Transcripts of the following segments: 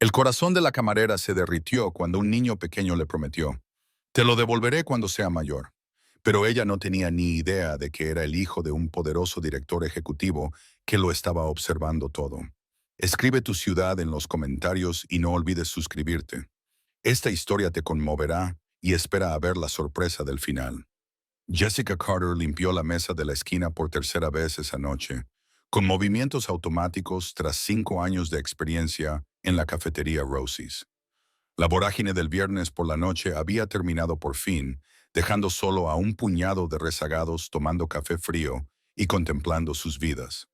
El corazón de la camarera se derritió cuando un niño pequeño le prometió: «Te lo devolveré cuando sea mayor». Pero ella no tenía ni idea de que era el hijo de un poderoso director ejecutivo que lo estaba observando todo. Escribe tu ciudad en los comentarios y no olvides suscribirte. Esta historia te conmoverá y espera a ver la sorpresa del final. Jessica Carter limpió la mesa de la esquina por tercera vez esa noche, con movimientos automáticos tras 5 años de experiencia en la cafetería Rosie's. La vorágine del viernes por la noche había terminado por fin, dejando solo a un puñado de rezagados tomando café frío y contemplando sus vidas.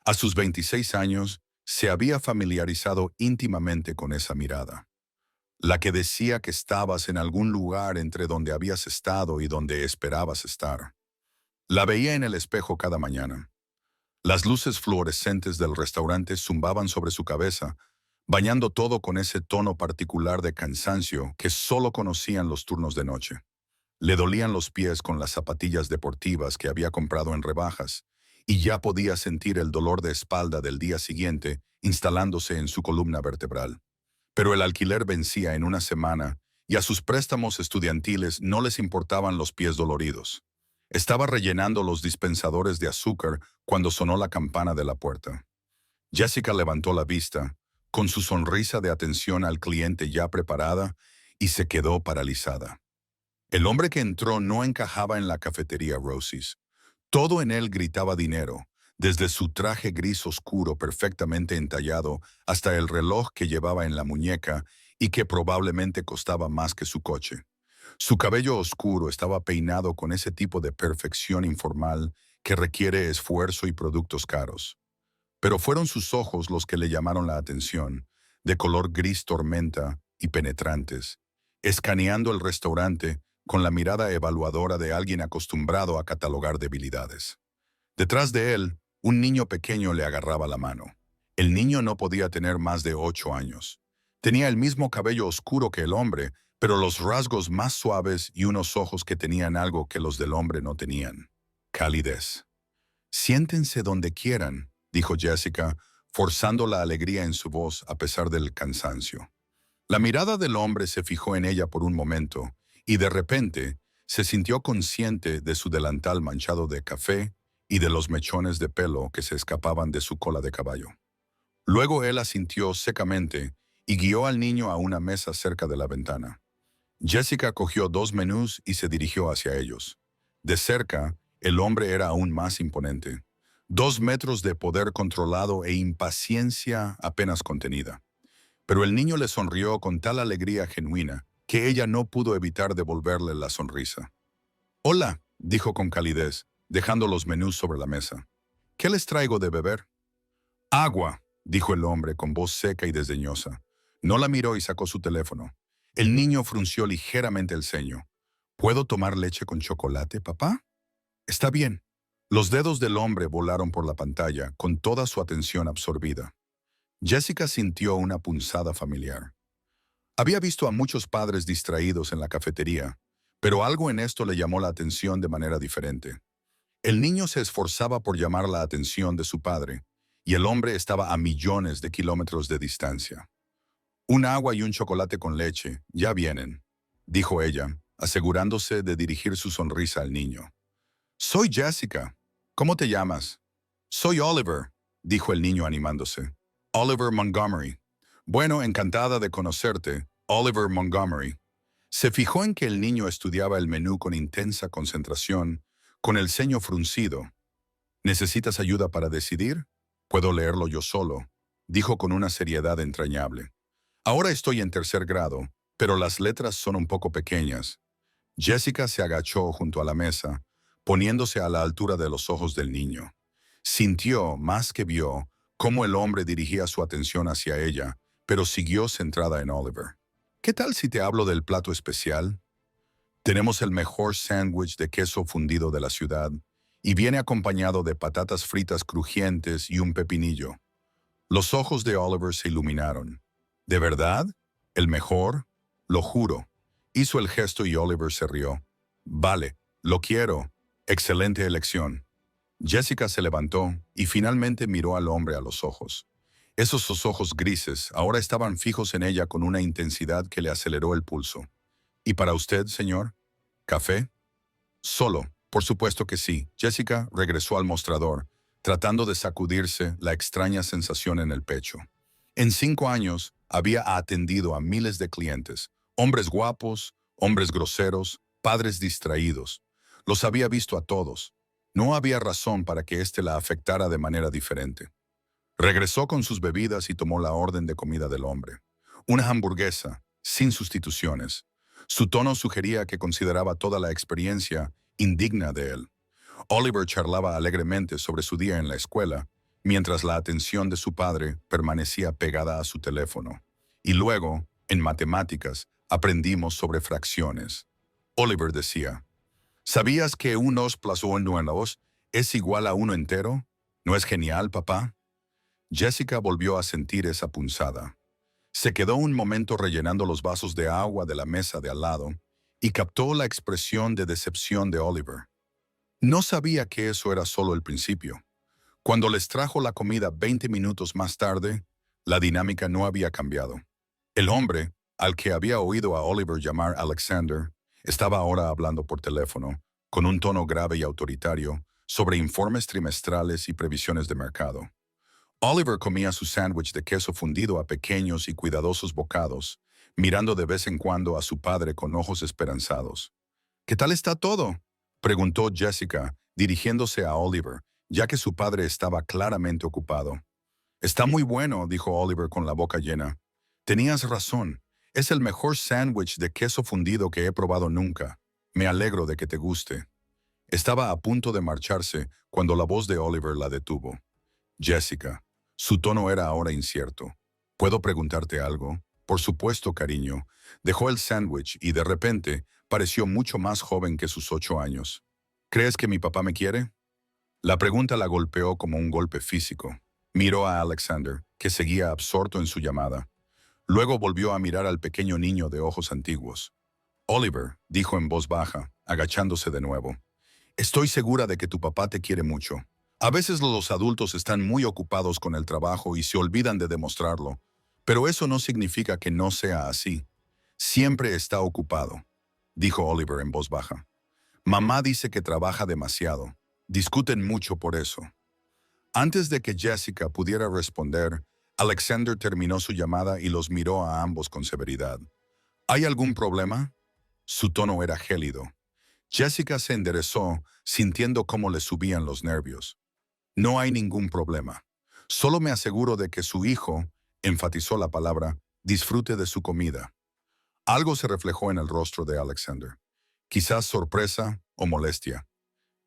A sus 26 años, se había familiarizado íntimamente con esa mirada, la que decía que estabas en algún lugar entre donde habías estado y donde esperabas estar. La veía en el espejo cada mañana. Las luces fluorescentes del restaurante zumbaban sobre su cabeza, bañando todo con ese tono particular de cansancio que solo conocían los turnos de noche. Le dolían los pies con las zapatillas deportivas que había comprado en rebajas, y ya podía sentir el dolor de espalda del día siguiente instalándose en su columna vertebral. Pero el alquiler vencía en una semana y a sus préstamos estudiantiles no les importaban los pies doloridos. Estaba rellenando los dispensadores de azúcar cuando sonó la campana de la puerta. Jessica levantó la vista, con su sonrisa de atención al cliente ya preparada, y se quedó paralizada. El hombre que entró no encajaba en la cafetería Rosie's. Todo en él gritaba dinero, desde su traje gris oscuro perfectamente entallado hasta el reloj que llevaba en la muñeca y que probablemente costaba más que su coche. Su cabello oscuro estaba peinado con ese tipo de perfección informal que requiere esfuerzo y productos caros. Pero fueron sus ojos los que le llamaron la atención, de color gris tormenta y penetrantes, escaneando el restaurante con la mirada evaluadora de alguien acostumbrado a catalogar debilidades. Detrás de él, un niño pequeño le agarraba la mano. El niño no podía tener más de 8 años. Tenía el mismo cabello oscuro que el hombre, pero los rasgos más suaves y unos ojos que tenían algo que los del hombre no tenían: calidez. «Siéntense donde quieran», dijo Jessica, forzando la alegría en su voz a pesar del cansancio. La mirada del hombre se fijó en ella por un momento, y de repente se sintió consciente de su delantal manchado de café y de los mechones de pelo que se escapaban de su cola de caballo. Luego él asintió secamente y guió al niño a una mesa cerca de la ventana. Jessica cogió 2 menús y se dirigió hacia ellos. De cerca, el hombre era aún más imponente. 2 metros de poder controlado e impaciencia apenas contenida. Pero el niño le sonrió con tal alegría genuina que ella no pudo evitar devolverle la sonrisa. «Hola», dijo con calidez, dejando los menús sobre la mesa. «¿Qué les traigo de beber?» «Agua», dijo el hombre con voz seca y desdeñosa. No la miró y sacó su teléfono. El niño frunció ligeramente el ceño. «¿Puedo tomar leche con chocolate, papá?» «Está bien». Los dedos del hombre volaron por la pantalla, con toda su atención absorbida. Jessica sintió una punzada familiar. Había visto a muchos padres distraídos en la cafetería, pero algo en esto le llamó la atención de manera diferente. El niño se esforzaba por llamar la atención de su padre, y el hombre estaba a millones de kilómetros de distancia. «Un agua y un chocolate con leche, ya vienen», dijo ella, asegurándose de dirigir su sonrisa al niño. «Soy Jessica. ¿Cómo te llamas?» «Soy Oliver», dijo el niño animándose. «Oliver Montgomery». «Bueno, encantada de conocerte, Oliver Montgomery». Se fijó en que el niño estudiaba el menú con intensa concentración, con el ceño fruncido. «¿Necesitas ayuda para decidir? Puedo leerlo yo solo», dijo con una seriedad entrañable. «Ahora estoy en tercer grado, pero las letras son un poco pequeñas». Jessica se agachó junto a la mesa, poniéndose a la altura de los ojos del niño. Sintió, más que vio, cómo el hombre dirigía su atención hacia ella, pero siguió centrada en Oliver. «¿Qué tal si te hablo del plato especial? Tenemos el mejor sándwich de queso fundido de la ciudad, y viene acompañado de patatas fritas crujientes y un pepinillo». Los ojos de Oliver se iluminaron. «¿De verdad? ¿El mejor? Lo juro». Hizo el gesto y Oliver se rió. «Vale, lo quiero. Excelente elección». Jessica se levantó y finalmente miró al hombre a los ojos. Esos ojos grises ahora estaban fijos en ella con una intensidad que le aceleró el pulso. ¿Y para usted, señor? ¿Café? Solo, por supuesto que sí. Jessica regresó al mostrador, tratando de sacudirse la extraña sensación en el pecho. En 5 años había atendido a miles de clientes, hombres guapos, hombres groseros, padres distraídos. Los había visto a todos. No había razón para que éste la afectara de manera diferente. Regresó con sus bebidas y tomó la orden de comida del hombre. Una hamburguesa, sin sustituciones. Su tono sugería que consideraba toda la experiencia indigna de él. Oliver charlaba alegremente sobre su día en la escuela, mientras la atención de su padre permanecía pegada a su teléfono. Y luego, en matemáticas, aprendimos sobre fracciones. Oliver decía, ¿sabías que 1 + 1 es igual a 1 entero? ¿No es genial, papá? Jessica volvió a sentir esa punzada. Se quedó un momento rellenando los vasos de agua de la mesa de al lado y captó la expresión de decepción de Oliver. No sabía que eso era solo el principio. Cuando les trajo la comida 20 minutos más tarde, la dinámica no había cambiado. El hombre, al que había oído a Oliver llamar Alexander, estaba ahora hablando por teléfono, con un tono grave y autoritario, sobre informes trimestrales y previsiones de mercado. Oliver comía su sándwich de queso fundido a pequeños y cuidadosos bocados, mirando de vez en cuando a su padre con ojos esperanzados. ¿Qué tal está todo?, preguntó Jessica, dirigiéndose a Oliver, ya que su padre estaba claramente ocupado. Está muy bueno, dijo Oliver con la boca llena. Tenías razón, es el mejor sándwich de queso fundido que he probado nunca. Me alegro de que te guste. Estaba a punto de marcharse cuando la voz de Oliver la detuvo. Jessica. Su tono era ahora incierto. ¿Puedo preguntarte algo? Por supuesto, cariño. Dejó el sándwich y de repente pareció mucho más joven que sus 8 años. ¿Crees que mi papá me quiere? La pregunta la golpeó como un golpe físico. Miró a Alexander, que seguía absorto en su llamada. Luego volvió a mirar al pequeño niño de ojos antiguos. Oliver, dijo en voz baja, agachándose de nuevo. Estoy segura de que tu papá te quiere mucho. A veces los adultos están muy ocupados con el trabajo y se olvidan de demostrarlo, pero eso no significa que no sea así. Siempre está ocupado, dijo Oliver en voz baja. Mamá dice que trabaja demasiado. Discuten mucho por eso. Antes de que Jessica pudiera responder, Alexander terminó su llamada y los miró a ambos con severidad. ¿Hay algún problema? Su tono era gélido. Jessica se enderezó, sintiendo cómo le subían los nervios. No hay ningún problema. Solo me aseguro de que su hijo, enfatizó la palabra, disfrute de su comida. Algo se reflejó en el rostro de Alexander. Quizás sorpresa o molestia.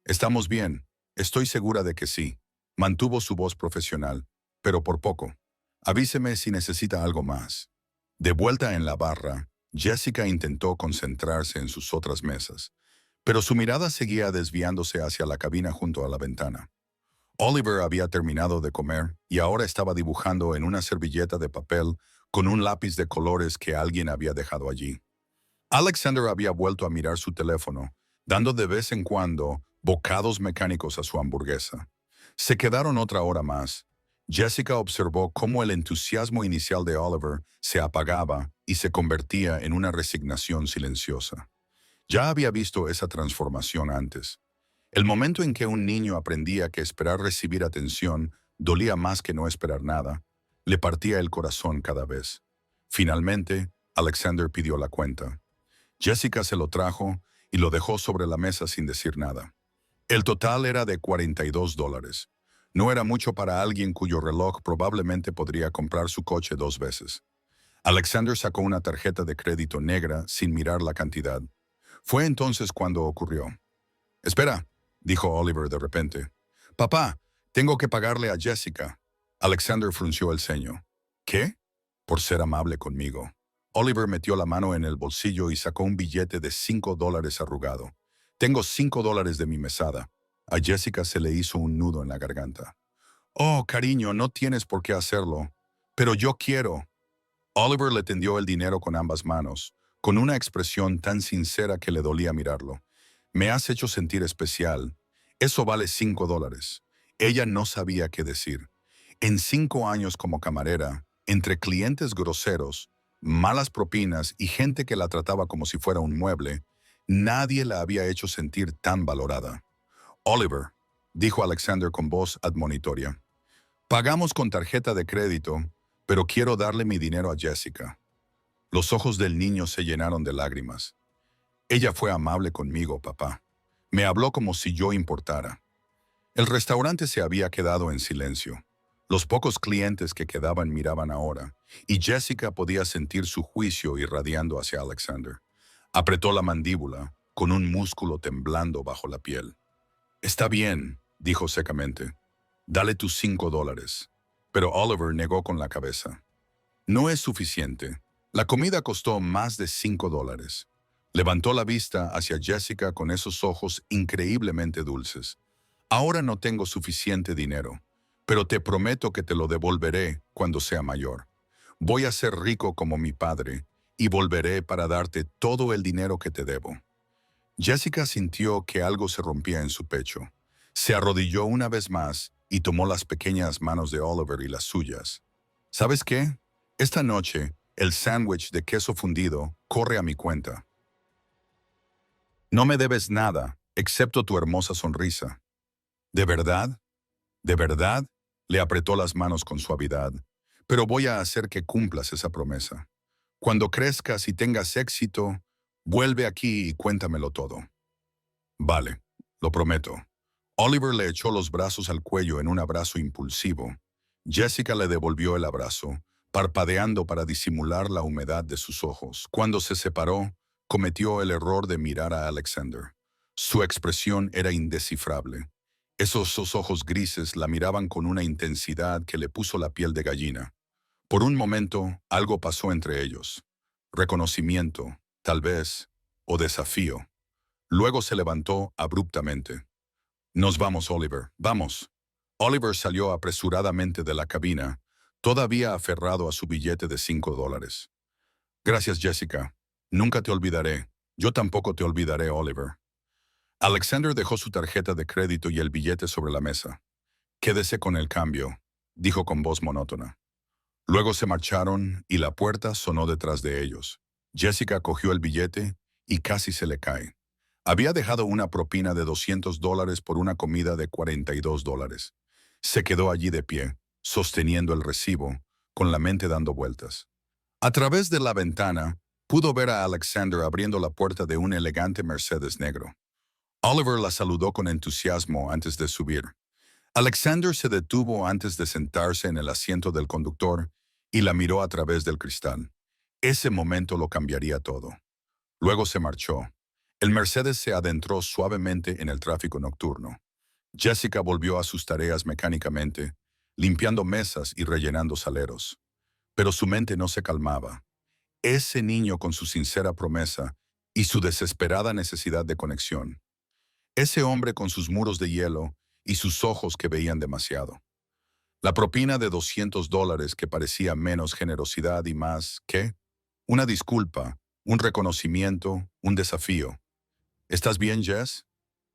Estamos bien. Estoy segura de que sí. Mantuvo su voz profesional, pero por poco. Avíseme si necesita algo más. De vuelta en la barra, Jessica intentó concentrarse en sus otras mesas, pero su mirada seguía desviándose hacia la cabina junto a la ventana. Oliver había terminado de comer y ahora estaba dibujando en una servilleta de papel con un lápiz de colores que alguien había dejado allí. Alexander había vuelto a mirar su teléfono, dando de vez en cuando bocados mecánicos a su hamburguesa. Se quedaron otra hora más. Jessica observó cómo el entusiasmo inicial de Oliver se apagaba y se convertía en una resignación silenciosa. Ya había visto esa transformación antes. El momento en que un niño aprendía que esperar recibir atención dolía más que no esperar nada, le partía el corazón cada vez. Finalmente, Alexander pidió la cuenta. Jessica se lo trajo y lo dejó sobre la mesa sin decir nada. El total era de $42. No era mucho para alguien cuyo reloj probablemente podría comprar su coche 2 veces. Alexander sacó una tarjeta de crédito negra sin mirar la cantidad. Fue entonces cuando ocurrió. «Espera», dijo Oliver de repente. «Papá, tengo que pagarle a Jessica». Alexander frunció el ceño. «¿Qué?» «Por ser amable conmigo». Oliver metió la mano en el bolsillo y sacó un billete de $5 arrugado. «Tengo $5 de mi mesada». A Jessica se le hizo un nudo en la garganta. «Oh, cariño, no tienes por qué hacerlo. Pero yo quiero». Oliver le tendió el dinero con ambas manos, con una expresión tan sincera que le dolía mirarlo. «Me has hecho sentir especial. Eso vale $5». Ella no sabía qué decir. En 5 años como camarera, entre clientes groseros, malas propinas y gente que la trataba como si fuera un mueble, nadie la había hecho sentir tan valorada. Oliver, dijo Alexander con voz admonitoria, pagamos con tarjeta de crédito, pero quiero darle mi dinero a Jessica. Los ojos del niño se llenaron de lágrimas. Ella fue amable conmigo, papá. Me habló como si yo importara. El restaurante se había quedado en silencio. Los pocos clientes que quedaban miraban ahora, y Jessica podía sentir su juicio irradiando hacia Alexander. Apretó la mandíbula, con un músculo temblando bajo la piel. Está bien, dijo secamente. Dale tus $5. Pero Oliver negó con la cabeza. No es suficiente. La comida costó más de $5. Levantó la vista hacia Jessica con esos ojos increíblemente dulces. Ahora no tengo suficiente dinero, pero te prometo que te lo devolveré cuando sea mayor. Voy a ser rico como mi padre y volveré para darte todo el dinero que te debo. Jessica sintió que algo se rompía en su pecho. Se arrodilló una vez más y tomó las pequeñas manos de Oliver y las suyas. ¿Sabes qué? Esta noche, el sándwich de queso fundido corre a mi cuenta. No me debes nada, excepto tu hermosa sonrisa. ¿De verdad? ¿De verdad? Le apretó las manos con suavidad. Pero voy a hacer que cumplas esa promesa. Cuando crezcas y tengas éxito, vuelve aquí y cuéntamelo todo. Vale, lo prometo. Oliver le echó los brazos al cuello en un abrazo impulsivo. Jessica le devolvió el abrazo, parpadeando para disimular la humedad de sus ojos. Cuando se separó, cometió el error de mirar a Alexander. Su expresión era indescifrable. Esos ojos grises la miraban con una intensidad que le puso la piel de gallina. Por un momento, algo pasó entre ellos. Reconocimiento, tal vez, o desafío. Luego se levantó abruptamente. Nos vamos, Oliver, vamos. Oliver salió apresuradamente de la cabina, todavía aferrado a su billete de $5. Gracias, Jessica. Nunca te olvidaré. Yo tampoco te olvidaré, Oliver. Alexander dejó su tarjeta de crédito y el billete sobre la mesa. Quédese con el cambio, dijo con voz monótona. Luego se marcharon y la puerta sonó detrás de ellos. Jessica cogió el billete y casi se le cae. Había dejado una propina de $200 por una comida de $42. Se quedó allí de pie, sosteniendo el recibo, con la mente dando vueltas. A través de la ventana, pudo ver a Alexander abriendo la puerta de un elegante Mercedes negro. Oliver la saludó con entusiasmo antes de subir. Alexander se detuvo antes de sentarse en el asiento del conductor y la miró a través del cristal. Ese momento lo cambiaría todo. Luego se marchó. El Mercedes se adentró suavemente en el tráfico nocturno. Jessica volvió a sus tareas mecánicamente, limpiando mesas y rellenando saleros. Pero su mente no se calmaba. Ese niño con su sincera promesa y su desesperada necesidad de conexión. Ese hombre con sus muros de hielo y sus ojos que veían demasiado. La propina de $200 que parecía menos generosidad y más, ¿qué? Una disculpa, un reconocimiento, un desafío. ¿Estás bien, Jess?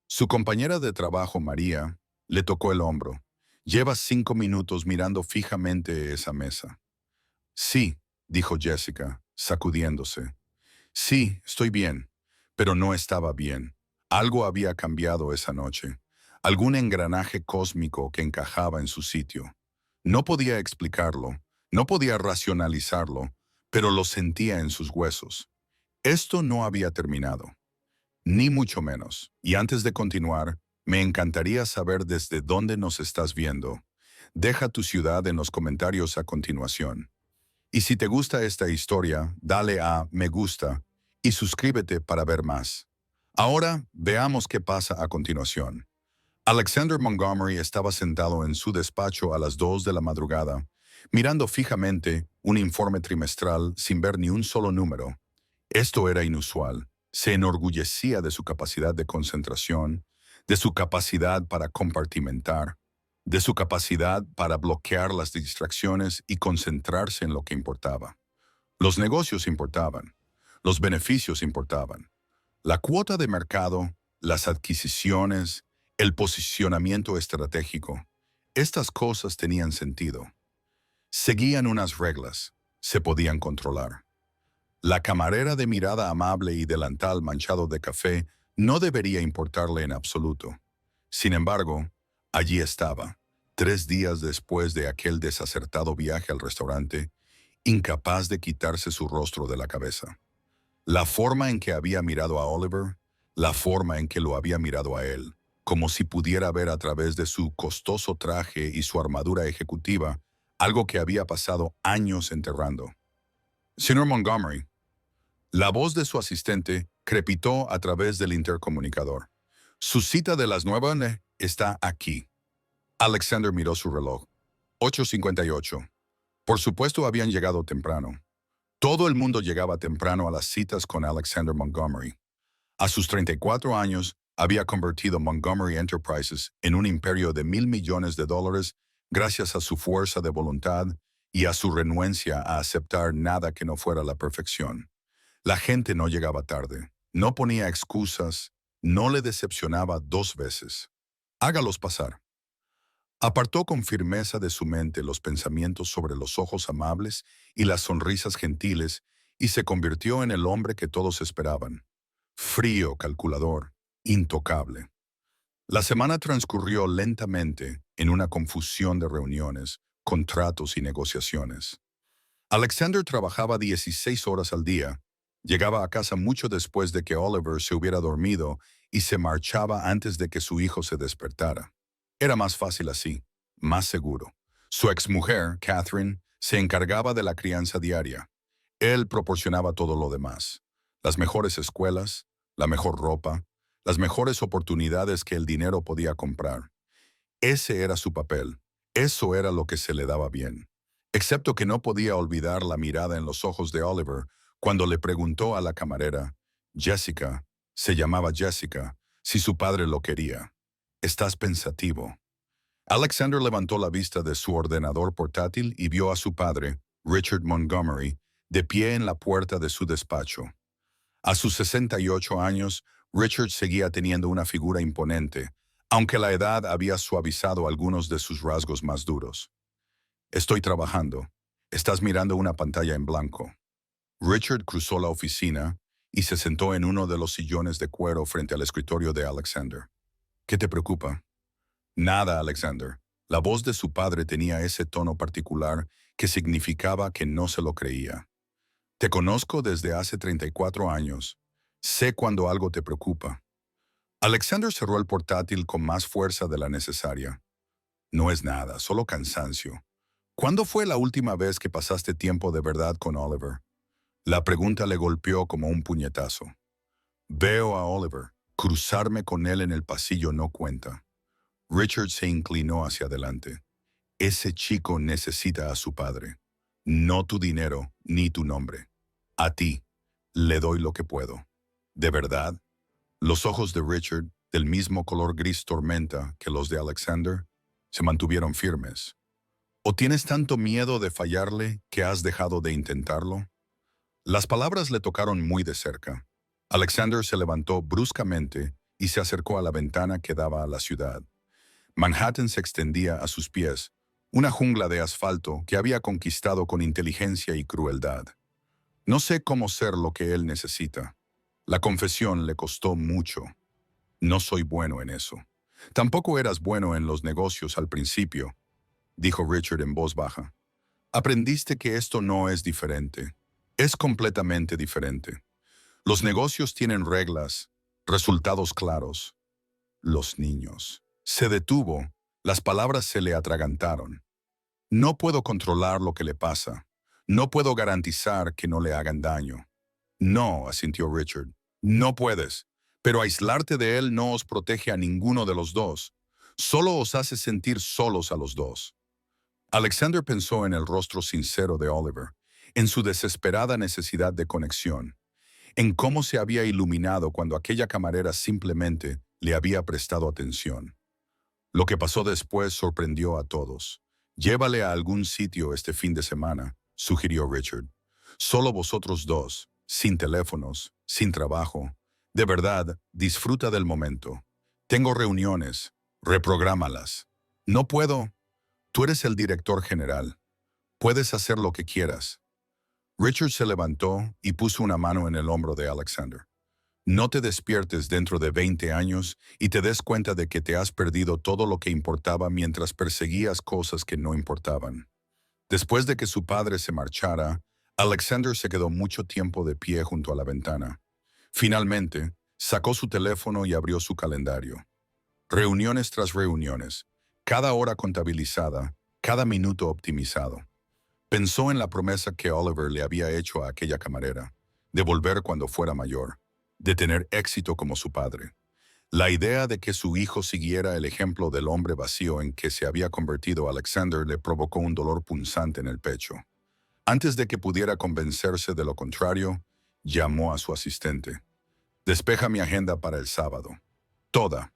Su compañera de trabajo, María, le tocó el hombro. Llevas 5 minutos mirando fijamente esa mesa. Sí, dijo Jessica, sacudiéndose. Sí, estoy bien, pero no estaba bien. Algo había cambiado esa noche. Algún engranaje cósmico que encajaba en su sitio. No podía explicarlo, no podía racionalizarlo, pero lo sentía en sus huesos. Esto no había terminado. Ni mucho menos. Y antes de continuar, me encantaría saber desde dónde nos estás viendo. Deja tu ciudad en los comentarios a continuación. Y si te gusta esta historia, dale a me gusta y suscríbete para ver más. Ahora, veamos qué pasa a continuación. Alexander Montgomery estaba sentado en su despacho a las 2 de la madrugada, mirando fijamente un informe trimestral sin ver ni un solo número. Esto era inusual. Se enorgullecía de su capacidad de concentración, de su capacidad para compartimentar, de su capacidad para bloquear las distracciones y concentrarse en lo que importaba. Los negocios importaban, los beneficios importaban, la cuota de mercado, las adquisiciones, el posicionamiento estratégico. Estas cosas tenían sentido. Seguían unas reglas. Se podían controlar. La camarera de mirada amable y delantal manchado de café no debería importarle en absoluto. Sin embargo, allí estaba, 3 días después de aquel desacertado viaje al restaurante, incapaz de quitarse su rostro de la cabeza. La forma en que había mirado a Oliver, la forma en que lo había mirado a él, como si pudiera ver a través de su costoso traje y su armadura ejecutiva algo que había pasado años enterrando. Señor Montgomery, la voz de su asistente crepitó a través del intercomunicador. Su cita de las 9 está aquí. Alexander miró su reloj. 8:58. Por supuesto habían llegado temprano. Todo el mundo llegaba temprano a las citas con Alexander Montgomery. A sus 34 años, había convertido Montgomery Enterprises en un imperio de $1.000 millones gracias a su fuerza de voluntad y a su renuencia a aceptar nada que no fuera la perfección. La gente no llegaba tarde, no ponía excusas, no le decepcionaba 2 veces. Hágalos pasar. Apartó con firmeza de su mente los pensamientos sobre los ojos amables y las sonrisas gentiles y se convirtió en el hombre que todos esperaban. Frío, calculador, intocable. La semana transcurrió lentamente en una confusión de reuniones, contratos y negociaciones. Alexander trabajaba 16 horas al día, llegaba a casa mucho después de que Oliver se hubiera dormido y se marchaba antes de que su hijo se despertara. Era más fácil así, más seguro. Su exmujer, Catherine, se encargaba de la crianza diaria. Él proporcionaba todo lo demás. Las mejores escuelas, la mejor ropa, las mejores oportunidades que el dinero podía comprar. Ese era su papel. Eso era lo que se le daba bien. Excepto que no podía olvidar la mirada en los ojos de Oliver cuando le preguntó a la camarera, Jessica, se llamaba Jessica, si su padre lo quería. «Estás pensativo». Alexander levantó la vista de su ordenador portátil y vio a su padre, Richard Montgomery, de pie en la puerta de su despacho. A sus 68 años, Richard seguía teniendo una figura imponente, aunque la edad había suavizado algunos de sus rasgos más duros. «Estoy trabajando. Estás mirando una pantalla en blanco». Richard cruzó la oficina y se sentó en uno de los sillones de cuero frente al escritorio de Alexander. «¿Qué te preocupa?» «Nada, Alexander». La voz de su padre tenía ese tono particular que significaba que no se lo creía. «Te conozco desde hace 34 años. Sé cuando algo te preocupa». Alexander cerró el portátil con más fuerza de la necesaria. «No es nada, solo cansancio». «¿Cuándo fue la última vez que pasaste tiempo de verdad con Oliver?» La pregunta le golpeó como un puñetazo. «Veo a Oliver. Cruzarme con él en el pasillo no cuenta». Richard se inclinó hacia adelante. «Ese chico necesita a su padre. No tu dinero ni tu nombre. A ti. Le doy lo que puedo». «¿De verdad?» Los ojos de Richard, del mismo color gris tormenta que los de Alexander, se mantuvieron firmes. ¿O tienes tanto miedo de fallarle que has dejado de intentarlo? Las palabras le tocaron muy de cerca. Alexander se levantó bruscamente y se acercó a la ventana que daba a la ciudad. Manhattan se extendía a sus pies, una jungla de asfalto que había conquistado con inteligencia y crueldad. No sé cómo ser lo que él necesita. La confesión le costó mucho. No soy bueno en eso. Tampoco eras bueno en los negocios al principio, dijo Richard en voz baja. Aprendiste que esto no es diferente. Es completamente diferente. Los negocios tienen reglas, resultados claros. Los niños. Se detuvo. Las palabras se le atragantaron. No puedo controlar lo que le pasa. No puedo garantizar que no le hagan daño. No, asintió Richard. No puedes. Pero aislarte de él no os protege a ninguno de los dos. Solo os hace sentir solos a los dos. Alexander pensó en el rostro sincero de Oliver, en su desesperada necesidad de conexión, en cómo se había iluminado cuando aquella camarera simplemente le había prestado atención. Lo que pasó después sorprendió a todos. «Llévale a algún sitio este fin de semana», sugirió Richard. «Solo vosotros dos, sin teléfonos, sin trabajo. De verdad, disfruta del momento. Tengo reuniones, reprográmalas». «No puedo». Tú eres el director general. Puedes hacer lo que quieras. Richard se levantó y puso una mano en el hombro de Alexander. No te despiertes dentro de 20 años y te des cuenta de que te has perdido todo lo que importaba mientras perseguías cosas que no importaban. Después de que su padre se marchara, Alexander se quedó mucho tiempo de pie junto a la ventana. Finalmente, sacó su teléfono y abrió su calendario. Reuniones tras reuniones, cada hora contabilizada, cada minuto optimizado. Pensó en la promesa que Oliver le había hecho a aquella camarera, de volver cuando fuera mayor, de tener éxito como su padre. La idea de que su hijo siguiera el ejemplo del hombre vacío en que se había convertido Alexander le provocó un dolor punzante en el pecho. Antes de que pudiera convencerse de lo contrario, llamó a su asistente. Despeja mi agenda para el sábado. Toda.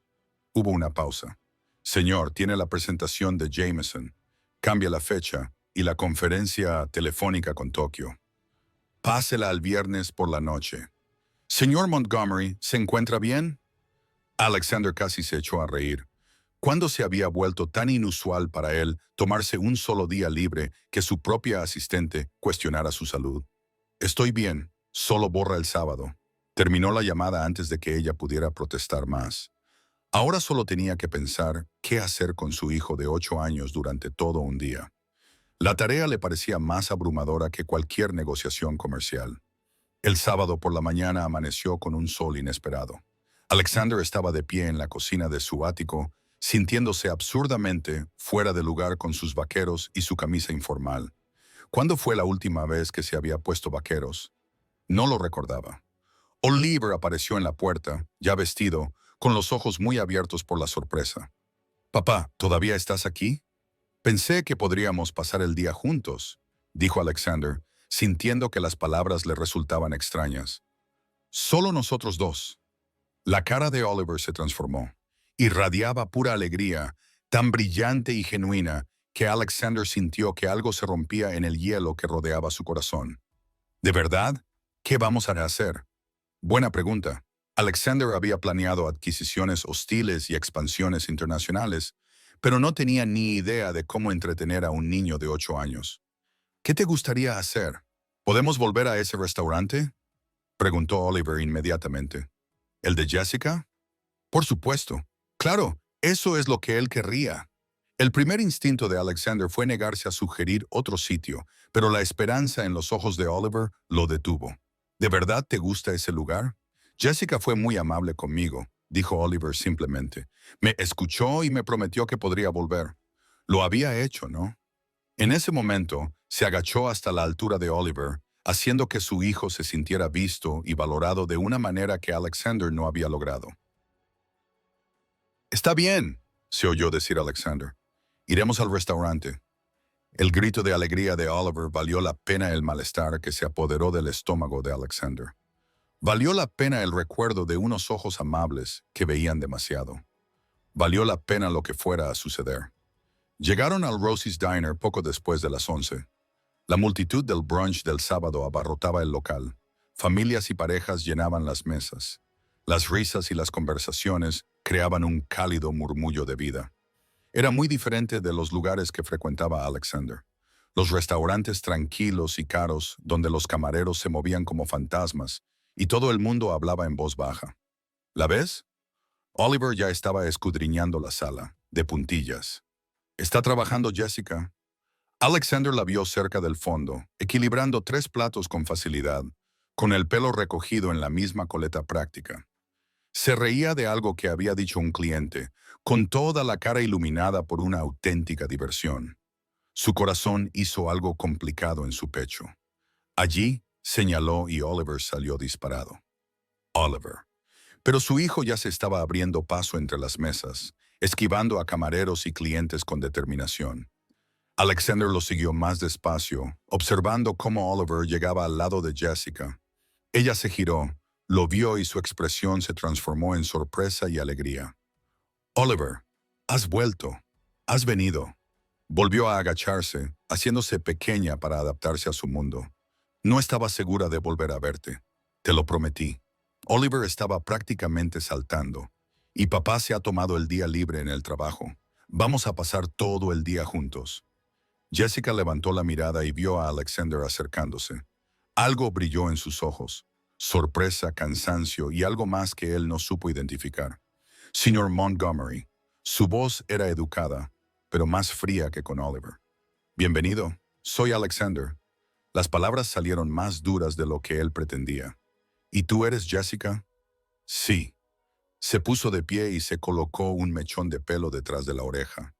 Hubo una pausa. Señor, tiene la presentación de Jameson. Cambia la fecha y la conferencia telefónica con Tokio. Pásela al viernes por la noche. Señor Montgomery, ¿se encuentra bien? Alexander casi se echó a reír. ¿Cuándo se había vuelto tan inusual para él tomarse un solo día libre que su propia asistente cuestionara su salud? Estoy bien, solo borra el sábado. Terminó la llamada antes de que ella pudiera protestar más. Ahora solo tenía que pensar qué hacer con su hijo de 8 años durante todo un día. La tarea le parecía más abrumadora que cualquier negociación comercial. El sábado por la mañana amaneció con un sol inesperado. Alexander estaba de pie en la cocina de su ático, sintiéndose absurdamente fuera de lugar con sus vaqueros y su camisa informal. ¿Cuándo fue la última vez que se había puesto vaqueros? No lo recordaba. Oliver apareció en la puerta, ya vestido, con los ojos muy abiertos por la sorpresa. «Papá, ¿todavía estás aquí? Pensé que podríamos pasar el día juntos», dijo Alexander, sintiendo que las palabras le resultaban extrañas. «Solo nosotros dos». La cara de Oliver se transformó. Irradiaba pura alegría, tan brillante y genuina, que Alexander sintió que algo se rompía en el hielo que rodeaba su corazón. ¿De verdad? ¿Qué vamos a hacer? Buena pregunta. Alexander había planeado adquisiciones hostiles y expansiones internacionales, pero no tenía ni idea de cómo entretener a un niño de 8 años. ¿Qué te gustaría hacer? ¿Podemos volver a ese restaurante?, preguntó Oliver inmediatamente. ¿El de Jessica? Por supuesto. Claro, eso es lo que él querría. El primer instinto de Alexander fue negarse a sugerir otro sitio, pero la esperanza en los ojos de Oliver lo detuvo. ¿De verdad te gusta ese lugar? Jessica fue muy amable conmigo, dijo Oliver simplemente. Me escuchó y me prometió que podría volver. Lo había hecho, ¿no? En ese momento, se agachó hasta la altura de Oliver, haciendo que su hijo se sintiera visto y valorado de una manera que Alexander no había logrado. «Está bien», se oyó decir Alexander. «Iremos al restaurante». El grito de alegría de Oliver valió la pena el malestar que se apoderó del estómago de Alexander. Valió la pena el recuerdo de unos ojos amables que veían demasiado. Valió la pena lo que fuera a suceder. Llegaron al Rosie's Diner poco después de las 11. La multitud del brunch del sábado abarrotaba el local. Familias y parejas llenaban las mesas. Las risas y las conversaciones creaban un cálido murmullo de vida. Era muy diferente de los lugares que frecuentaba Alexander. Los restaurantes tranquilos y caros, donde los camareros se movían como fantasmas, y todo el mundo hablaba en voz baja. ¿La ves? Oliver ya estaba escudriñando la sala, de puntillas. ¿Está trabajando Jessica? Alexander la vio cerca del fondo, equilibrando 3 platos con facilidad, con el pelo recogido en la misma coleta práctica. Se reía de algo que había dicho un cliente, con toda la cara iluminada por una auténtica diversión. Su corazón hizo algo complicado en su pecho. Allí, señaló y Oliver salió disparado. Oliver. Pero su hijo ya se estaba abriendo paso entre las mesas, esquivando a camareros y clientes con determinación. Alexander lo siguió más despacio, observando cómo Oliver llegaba al lado de Jessica. Ella se giró, lo vio y su expresión se transformó en sorpresa y alegría. «Oliver, has vuelto. Has venido». Volvió a agacharse, haciéndose pequeña para adaptarse a su mundo. «No estaba segura de volver a verte. Te lo prometí». Oliver estaba prácticamente saltando. «Y papá se ha tomado el día libre en el trabajo. Vamos a pasar todo el día juntos. Jessica levantó la mirada y vio a Alexander acercándose. Algo brilló en sus ojos. Sorpresa, cansancio y algo más que él no supo identificar. Señor Montgomery. Su voz era educada, pero más fría que con Oliver. Bienvenido. Soy Alexander. Las palabras salieron más duras de lo que él pretendía. ¿Y tú eres Jessica? Sí. Se puso de pie y se colocó un mechón de pelo detrás de la oreja.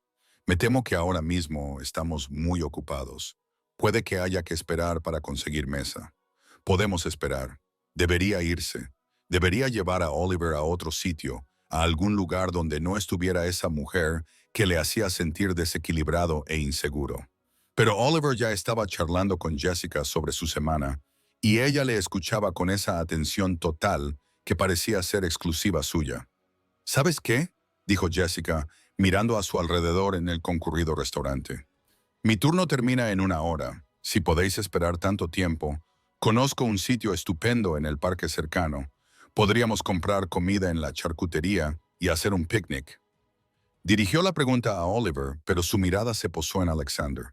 Me temo que ahora mismo estamos muy ocupados. Puede que haya que esperar para conseguir mesa. Podemos esperar. Debería irse. Debería llevar a Oliver a otro sitio, a algún lugar donde no estuviera esa mujer que le hacía sentir desequilibrado e inseguro. Pero Oliver ya estaba charlando con Jessica sobre su semana, y ella le escuchaba con esa atención total que parecía ser exclusiva suya. ¿Sabes qué?, dijo Jessica, mirando a su alrededor en el concurrido restaurante. Mi turno termina en 1 hora. Si podéis esperar tanto tiempo, conozco un sitio estupendo en el parque cercano. Podríamos comprar comida en la charcutería y hacer un picnic. Dirigió la pregunta a Oliver, pero su mirada se posó en Alexander.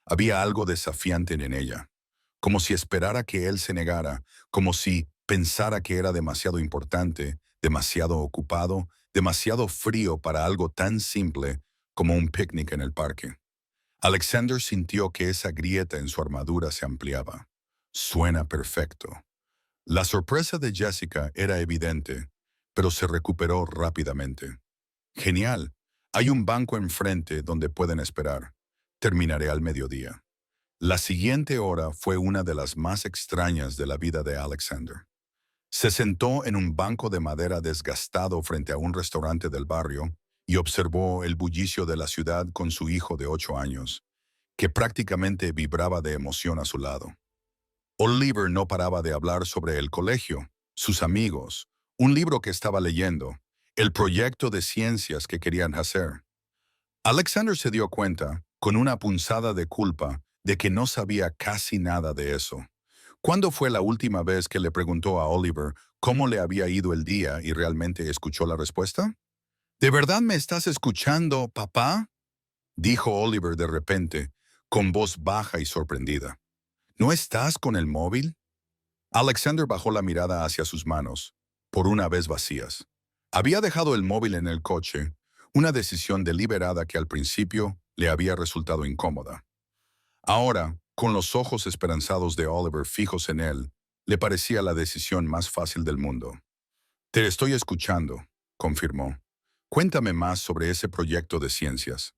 Había algo desafiante en ella, como si esperara que él se negara, como si pensara que era demasiado importante, demasiado ocupado, demasiado frío para algo tan simple como un picnic en el parque. Alexander sintió que esa grieta en su armadura se ampliaba. Suena perfecto. La sorpresa de Jessica era evidente, pero se recuperó rápidamente. Genial. Hay un banco enfrente donde pueden esperar. Terminaré al mediodía. La siguiente hora fue una de las más extrañas de la vida de Alexander. Se sentó en un banco de madera desgastado frente a un restaurante del barrio y observó el bullicio de la ciudad con su hijo de 8 años, que prácticamente vibraba de emoción a su lado. Oliver no paraba de hablar sobre el colegio, sus amigos, un libro que estaba leyendo, el proyecto de ciencias que querían hacer. Alexander se dio cuenta, con una punzada de culpa, de que no sabía casi nada de eso. ¿Cuándo fue la última vez que le preguntó a Oliver cómo le había ido el día y realmente escuchó la respuesta? ¿De verdad me estás escuchando, papá?, dijo Oliver de repente, con voz baja y sorprendida. ¿No estás con el móvil? Alexander bajó la mirada hacia sus manos, por una vez vacías. Había dejado el móvil en el coche, una decisión deliberada que al principio le había resultado incómoda. Ahora, con los ojos esperanzados de Oliver fijos en él, le parecía la decisión más fácil del mundo. Te estoy escuchando, confirmó. Cuéntame más sobre ese proyecto de ciencias.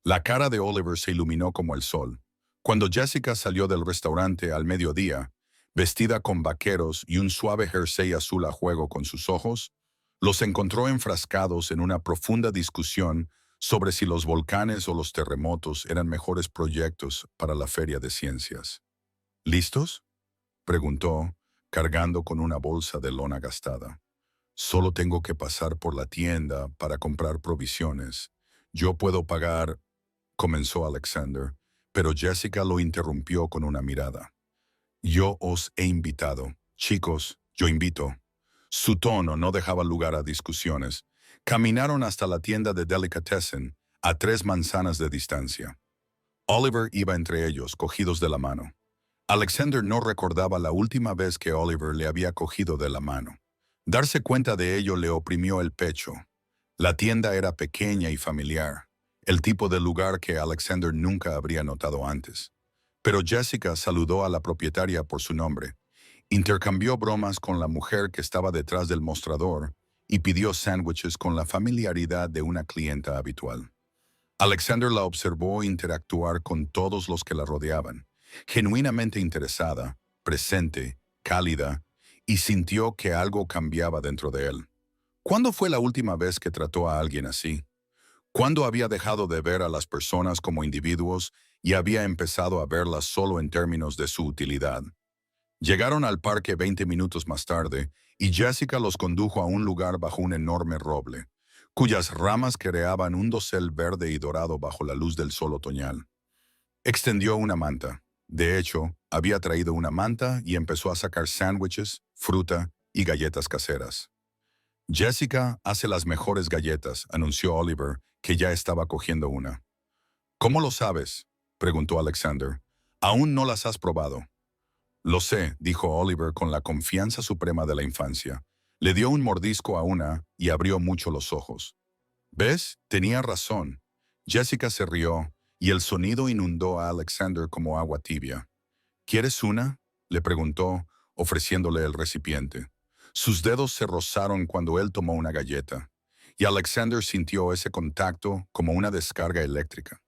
La cara de Oliver se iluminó como el sol. Cuando Jessica salió del restaurante al mediodía, vestida con vaqueros y un suave jersey azul a juego con sus ojos, los encontró enfrascados en una profunda discusión sobre si los volcanes o los terremotos eran mejores proyectos para la feria de ciencias. ¿Listos?, preguntó, cargando con una bolsa de lona gastada. Solo tengo que pasar por la tienda para comprar provisiones. Yo puedo pagar, comenzó Alexander, pero Jessica lo interrumpió con una mirada. Yo os he invitado. Chicos, yo invito. Su tono no dejaba lugar a discusiones. Caminaron hasta la tienda de delicatessen, a 3 manzanas de distancia. Oliver iba entre ellos, cogidos de la mano. Alexander no recordaba la última vez que Oliver le había cogido de la mano. Darse cuenta de ello le oprimió el pecho. La tienda era pequeña y familiar, el tipo de lugar que Alexander nunca habría notado antes. Pero Jessica saludó a la propietaria por su nombre, intercambió bromas con la mujer que estaba detrás del mostrador y pidió sándwiches con la familiaridad de una clienta habitual. Alexander la observó interactuar con todos los que la rodeaban, genuinamente interesada, presente, cálida, y sintió que algo cambiaba dentro de él. ¿Cuándo fue la última vez que trató a alguien así? ¿Cuándo había dejado de ver a las personas como individuos y había empezado a verlas solo en términos de su utilidad? Llegaron al parque 20 minutos más tarde y Jessica los condujo a un lugar bajo un enorme roble, cuyas ramas creaban un dosel verde y dorado bajo la luz del sol otoñal. Extendió una manta. De hecho, había traído una manta y empezó a sacar sándwiches, fruta y galletas caseras. Jessica hace las mejores galletas, anunció Oliver, que ya estaba cogiendo una. ¿Cómo lo sabes?, preguntó Alexander. Aún no las has probado. Lo sé, dijo Oliver con la confianza suprema de la infancia. Le dio un mordisco a una y abrió mucho los ojos. ¿Ves? Tenía razón. Jessica se rió y el sonido inundó a Alexander como agua tibia. ¿Quieres una?, le preguntó, ofreciéndole el recipiente. Sus dedos se rozaron cuando él tomó una galleta, y Alexander sintió ese contacto como una descarga eléctrica.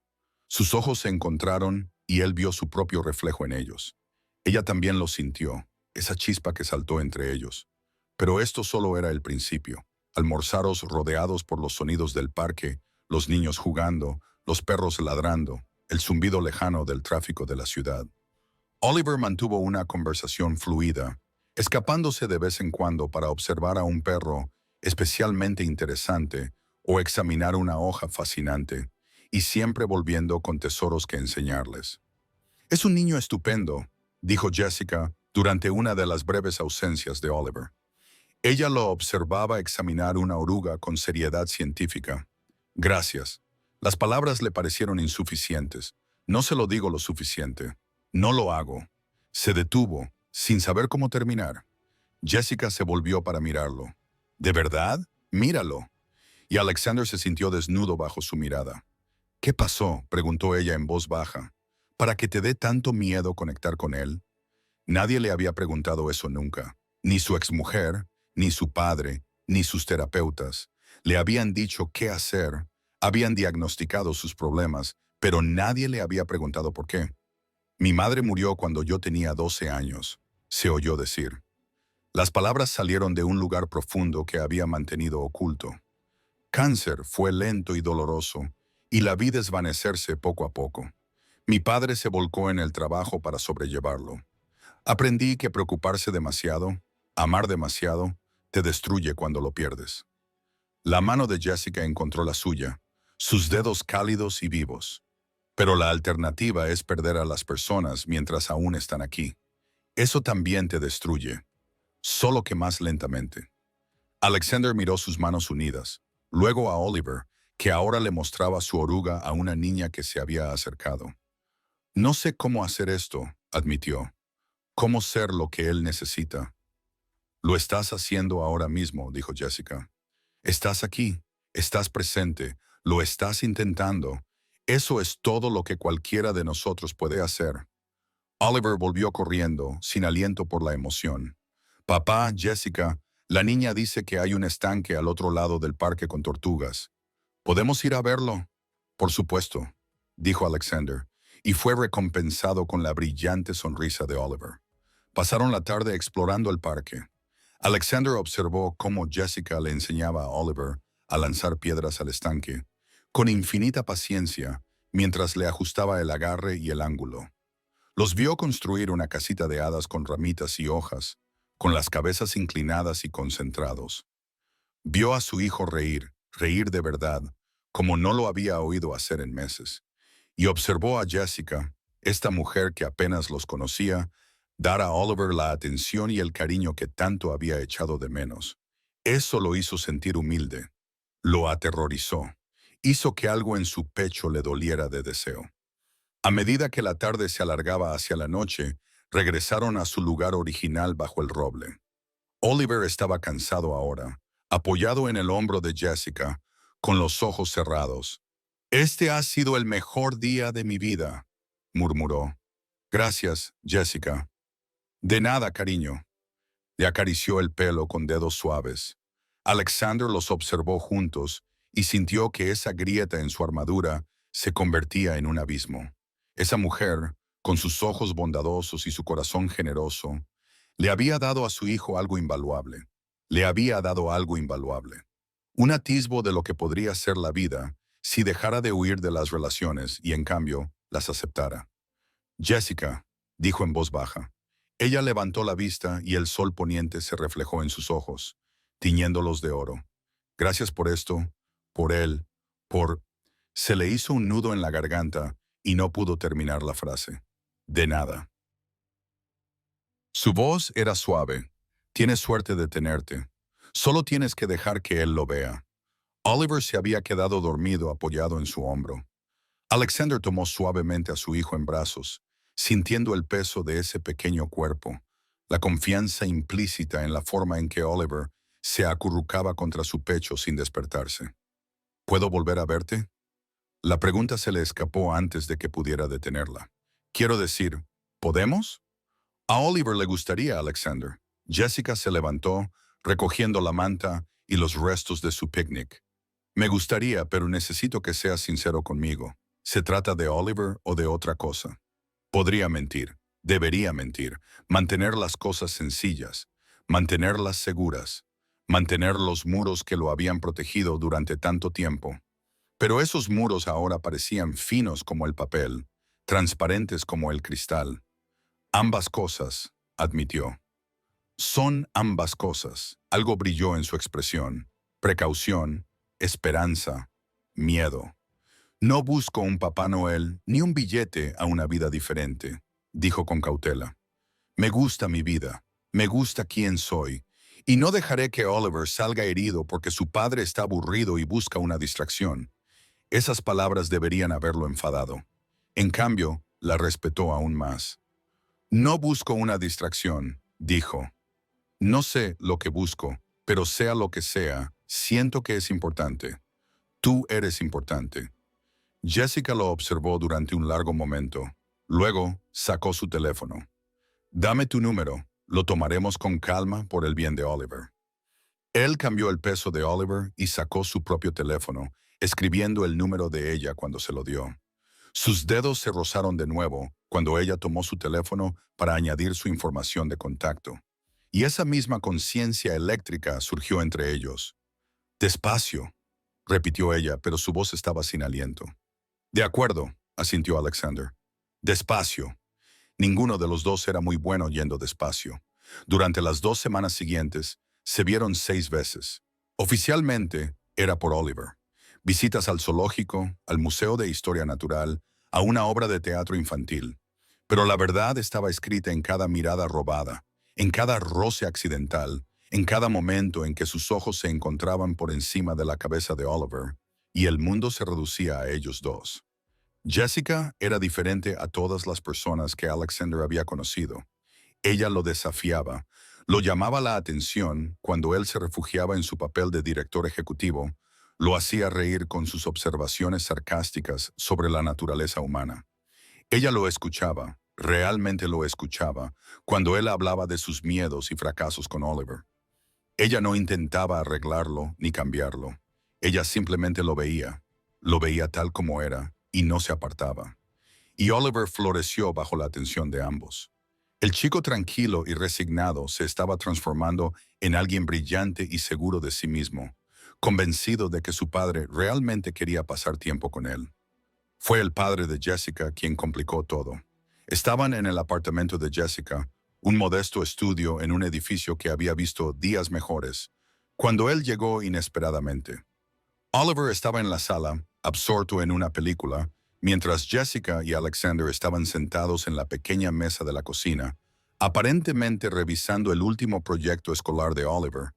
Sus ojos se encontraron y él vio su propio reflejo en ellos. Ella también lo sintió, esa chispa que saltó entre ellos. Pero esto solo era el principio. Almorzaros rodeados por los sonidos del parque, los niños jugando, los perros ladrando, el zumbido lejano del tráfico de la ciudad. Oliver mantuvo una conversación fluida, escapándose de vez en cuando para observar a un perro especialmente interesante o examinar una hoja fascinante, y siempre volviendo con tesoros que enseñarles. «Es un niño estupendo», dijo Jessica durante una de las breves ausencias de Oliver. Ella lo observaba examinar una oruga con seriedad científica. «Gracias». Las palabras le parecieron insuficientes. «No se lo digo lo suficiente. No lo hago». Se detuvo, sin saber cómo terminar. Jessica se volvió para mirarlo. «¿De verdad? Míralo». Y Alexander se sintió desnudo bajo su mirada. «¿Qué pasó?», preguntó ella en voz baja. «¿Para que te dé tanto miedo conectar con él?». Nadie le había preguntado eso nunca. Ni su exmujer, ni su padre, ni sus terapeutas. Le habían dicho qué hacer, habían diagnosticado sus problemas, pero nadie le había preguntado por qué. «Mi madre murió cuando yo tenía 12 años», se oyó decir. Las palabras salieron de un lugar profundo que había mantenido oculto. «Cáncer fue lento y doloroso, y la vi desvanecerse poco a poco. Mi padre se volcó en el trabajo para sobrellevarlo. Aprendí que preocuparse demasiado, amar demasiado, te destruye cuando lo pierdes». La mano de Jessica encontró la suya, sus dedos cálidos y vivos. «Pero la alternativa es perder a las personas mientras aún están aquí. Eso también te destruye, solo que más lentamente». Alexander miró sus manos unidas, luego a Oliver, que ahora le mostraba su oruga a una niña que se había acercado. «No sé cómo hacer esto», admitió. «Cómo ser lo que él necesita». «Lo estás haciendo ahora mismo», dijo Jessica. «Estás aquí, estás presente, lo estás intentando. Eso es todo lo que cualquiera de nosotros puede hacer». Oliver volvió corriendo, sin aliento por la emoción. «Papá, Jessica, la niña dice que hay un estanque al otro lado del parque con tortugas. ¿Podemos ir a verlo?». «Por supuesto», dijo Alexander, y fue recompensado con la brillante sonrisa de Oliver. Pasaron la tarde explorando el parque. Alexander observó cómo Jessica le enseñaba a Oliver a lanzar piedras al estanque, con infinita paciencia, mientras le ajustaba el agarre y el ángulo. Los vio construir una casita de hadas con ramitas y hojas, con las cabezas inclinadas y concentrados. Vio a su hijo reír, reír de verdad, como no lo había oído hacer en meses. Y observó a Jessica, esta mujer que apenas los conocía, dar a Oliver la atención y el cariño que tanto había echado de menos. Eso lo hizo sentir humilde. Lo aterrorizó. Hizo que algo en su pecho le doliera de deseo. A medida que la tarde se alargaba hacia la noche, regresaron a su lugar original bajo el roble. Oliver estaba cansado ahora, apoyado en el hombro de Jessica, con los ojos cerrados. «Este ha sido el mejor día de mi vida», murmuró. «Gracias, Jessica». «De nada, cariño». Le acarició el pelo con dedos suaves. Alexander los observó juntos y sintió que esa grieta en su armadura se convertía en un abismo. Esa mujer, con sus ojos bondadosos y su corazón generoso, le había dado a su hijo algo invaluable. Le había dado algo invaluable. Un atisbo de lo que podría ser la vida si dejara de huir de las relaciones y, en cambio, las aceptara. «Jessica», dijo en voz baja. Ella levantó la vista y el sol poniente se reflejó en sus ojos, tiñéndolos de oro. «Gracias por esto, por él, por...». Se le hizo un nudo en la garganta y no pudo terminar la frase. «De nada». Su voz era suave. «Tienes suerte de tenerte. Solo tienes que dejar que él lo vea». Oliver se había quedado dormido apoyado en su hombro. Alexander tomó suavemente a su hijo en brazos, sintiendo el peso de ese pequeño cuerpo, la confianza implícita en la forma en que Oliver se acurrucaba contra su pecho sin despertarse. ¿Puedo volver a verte? La pregunta se le escapó antes de que pudiera detenerla. Quiero decir, ¿podemos? A Oliver le gustaría, Alexander. Jessica se levantó, recogiendo la manta y los restos de su picnic. Me gustaría, pero necesito que seas sincero conmigo. ¿Se trata de Oliver o de otra cosa? Podría mentir, debería mentir, mantener las cosas sencillas, mantenerlas seguras, mantener los muros que lo habían protegido durante tanto tiempo. Pero esos muros ahora parecían finos como el papel, transparentes como el cristal. Ambas cosas, admitió. Son ambas cosas. Algo brilló en su expresión. Precaución, esperanza, miedo. No busco un Papá Noel ni un billete a una vida diferente, dijo con cautela. Me gusta mi vida, me gusta quién soy, y no dejaré que Oliver salga herido porque su padre está aburrido y busca una distracción. Esas palabras deberían haberlo enfadado. En cambio, la respetó aún más. No busco una distracción, dijo. No sé lo que busco, pero sea lo que sea, siento que es importante. Tú eres importante. Jessica lo observó durante un largo momento. Luego, sacó su teléfono. Dame tu número, lo tomaremos con calma por el bien de Oliver. Él cambió el peso de Oliver y sacó su propio teléfono, escribiendo el número de ella cuando se lo dio. Sus dedos se rozaron de nuevo cuando ella tomó su teléfono para añadir su información de contacto. Y esa misma conciencia eléctrica surgió entre ellos. Despacio, repitió ella, pero su voz estaba sin aliento. De acuerdo, asintió Alexander. Despacio. Ninguno de los dos era muy bueno yendo despacio. Durante las 2 semanas siguientes, se vieron 6 veces. Oficialmente, era por Oliver. Visitas al zoológico, al Museo de Historia Natural, a una obra de teatro infantil. Pero la verdad estaba escrita en cada mirada robada, en cada roce accidental, en cada momento en que sus ojos se encontraban por encima de la cabeza de Oliver, y el mundo se reducía a ellos dos. Jessica era diferente a todas las personas que Alexander había conocido. Ella lo desafiaba, lo llamaba la atención cuando él se refugiaba en su papel de director ejecutivo, lo hacía reír con sus observaciones sarcásticas sobre la naturaleza humana. Ella lo escuchaba, realmente lo escuchaba, cuando él hablaba de sus miedos y fracasos con Oliver. Ella no intentaba arreglarlo ni cambiarlo. Ella simplemente lo veía tal como era, y no se apartaba. Y Oliver floreció bajo la atención de ambos. El chico tranquilo y resignado se estaba transformando en alguien brillante y seguro de sí mismo, convencido de que su padre realmente quería pasar tiempo con él. Fue el padre de Jessica quien complicó todo. Estaban en el apartamento de Jessica, un modesto estudio en un edificio que había visto días mejores, cuando él llegó inesperadamente. Oliver estaba en la sala, absorto en una película, mientras Jessica y Alexander estaban sentados en la pequeña mesa de la cocina, aparentemente revisando el último proyecto escolar de Oliver,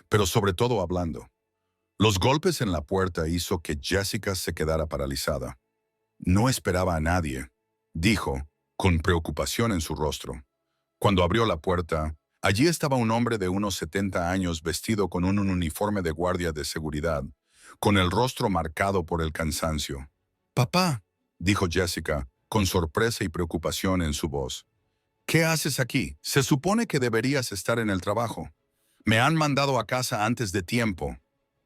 pero sobre todo hablando. Los golpes en la puerta hizo que Jessica se quedara paralizada. No esperaba a nadie, dijo, con preocupación en su rostro. Cuando abrió la puerta, allí estaba un hombre de unos 70 años vestido con un uniforme de guardia de seguridad, con el rostro marcado por el cansancio. «Papá», dijo Jessica, con sorpresa y preocupación en su voz. «¿Qué haces aquí? Se supone que deberías estar en el trabajo. Me han mandado a casa antes de tiempo».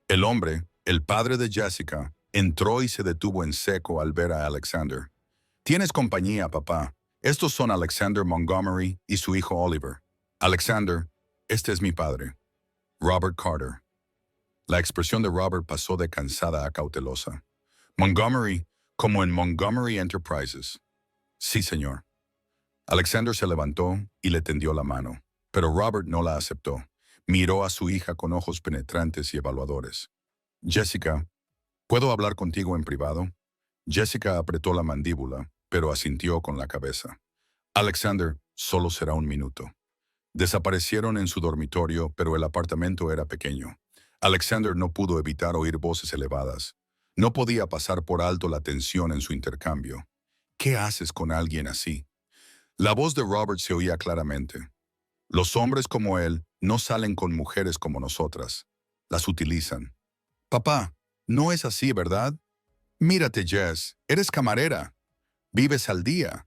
El hombre, el padre de Jessica, entró y se detuvo en seco al ver a Alexander. «Tienes compañía, papá. Estos son Alexander Montgomery y su hijo Oliver. Alexander, este es mi padre, Robert Carter». La expresión de Robert pasó de cansada a cautelosa. «Montgomery, como en Montgomery Enterprises». «Sí, señor». Alexander se levantó y le tendió la mano, pero Robert no la aceptó. Miró a su hija con ojos penetrantes y evaluadores. «Jessica, ¿puedo hablar contigo en privado?» Jessica apretó la mandíbula, pero asintió con la cabeza. «Alexander, solo será un minuto». Desaparecieron en su dormitorio, pero el apartamento era pequeño. Alexander no pudo evitar oír voces elevadas. No podía pasar por alto la tensión en su intercambio. ¿Qué haces con alguien así? La voz de Robert se oía claramente. Los hombres como él no salen con mujeres como nosotras. Las utilizan. Papá, no es así, ¿verdad? Mírate, Jess, eres camarera. Vives al día.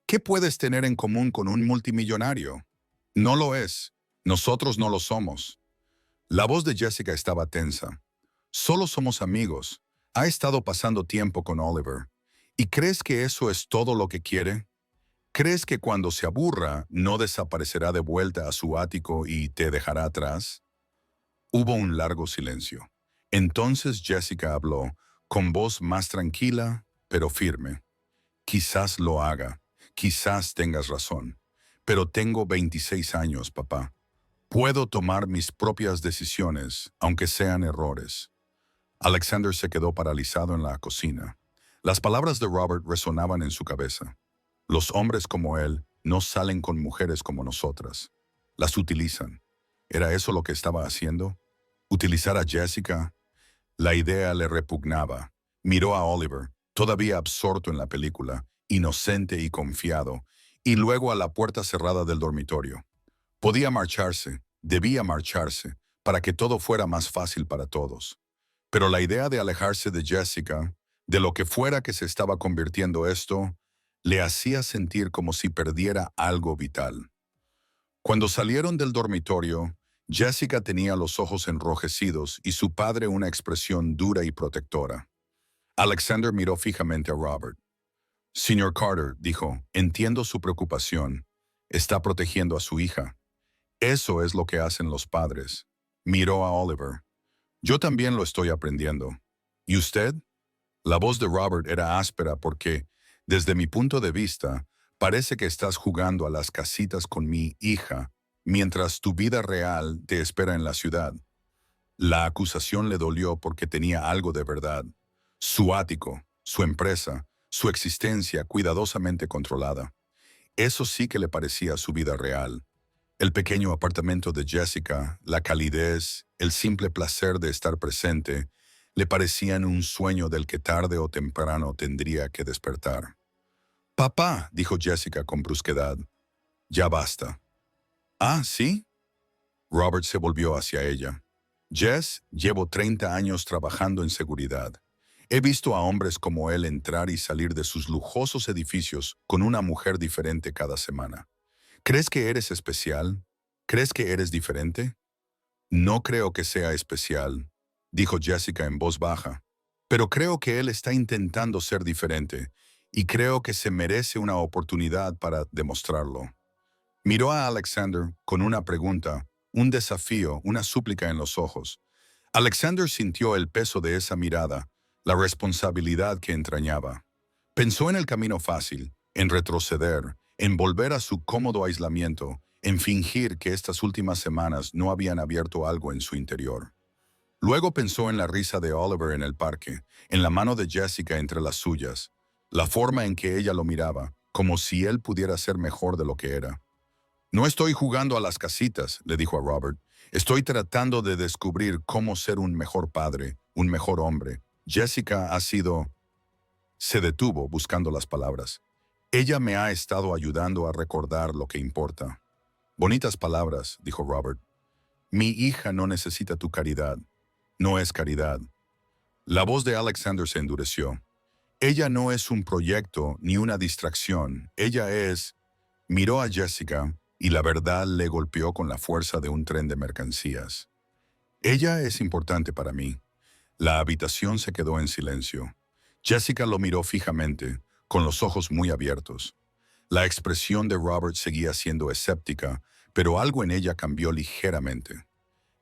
¿Qué puedes tener en común con un multimillonario? No lo es. Nosotros no lo somos. La voz de Jessica estaba tensa. Solo somos amigos. Ha estado pasando tiempo con Oliver. ¿Y crees que eso es todo lo que quiere? ¿Crees que cuando se aburra no desaparecerá de vuelta a su ático y te dejará atrás? Hubo un largo silencio. Entonces Jessica habló, con voz más tranquila, pero firme. Quizás lo haga. Quizás tengas razón. Pero tengo 26 años, papá. Puedo tomar mis propias decisiones, aunque sean errores. Alexander se quedó paralizado en la cocina. Las palabras de Robert resonaban en su cabeza. Los hombres como él no salen con mujeres como nosotras. Las utilizan. ¿Era eso lo que estaba haciendo? ¿Utilizar a Jessica? La idea le repugnaba. Miró a Oliver, todavía absorto en la película, inocente y confiado, y luego a la puerta cerrada del dormitorio. Podía marcharse, debía marcharse, para que todo fuera más fácil para todos. Pero la idea de alejarse de Jessica, de lo que fuera que se estaba convirtiendo esto, le hacía sentir como si perdiera algo vital. Cuando salieron del dormitorio, Jessica tenía los ojos enrojecidos y su padre una expresión dura y protectora. Alexander miró fijamente a Robert. Señor Carter, dijo, entiendo su preocupación. Está protegiendo a su hija. Eso es lo que hacen los padres. Miró a Oliver. Yo también lo estoy aprendiendo. ¿Y usted? La voz de Robert era áspera porque, desde mi punto de vista, parece que estás jugando a las casitas con mi hija, mientras tu vida real te espera en la ciudad. La acusación le dolió porque tenía algo de verdad. Su ático, su empresa, su existencia cuidadosamente controlada. Eso sí que le parecía su vida real. El pequeño apartamento de Jessica, la calidez, el simple placer de estar presente, le parecían un sueño del que tarde o temprano tendría que despertar. Papá, dijo Jessica con brusquedad, ya basta. Ah, ¿sí? Robert se volvió hacia ella. Jess, llevo 30 años trabajando en seguridad. He visto a hombres como él entrar y salir de sus lujosos edificios con una mujer diferente cada semana. ¿Crees que eres especial? ¿Crees que eres diferente? No creo que sea especial, dijo Jessica en voz baja, pero creo que él está intentando ser diferente y creo que se merece una oportunidad para demostrarlo. Miró a Alexander con una pregunta, un desafío, una súplica en los ojos. Alexander sintió el peso de esa mirada, la responsabilidad que entrañaba. Pensó en el camino fácil, en retroceder, en volver a su cómodo aislamiento, en fingir que estas últimas semanas no habían abierto algo en su interior. Luego pensó en la risa de Oliver en el parque, en la mano de Jessica entre las suyas, la forma en que ella lo miraba, como si él pudiera ser mejor de lo que era. No estoy jugando a las casitas, le dijo a Robert. Estoy tratando de descubrir cómo ser un mejor padre, un mejor hombre. Jessica ha sido... Se detuvo buscando las palabras. Ella me ha estado ayudando a recordar lo que importa. Bonitas palabras, dijo Robert. Mi hija no necesita tu caridad. No es caridad. La voz de Alexander se endureció. Ella no es un proyecto ni una distracción. Ella es... Miró a Jessica y la verdad le golpeó con la fuerza de un tren de mercancías. Ella es importante para mí. La habitación se quedó en silencio. Jessica lo miró fijamente, con los ojos muy abiertos. La expresión de Robert seguía siendo escéptica, pero algo en ella cambió ligeramente.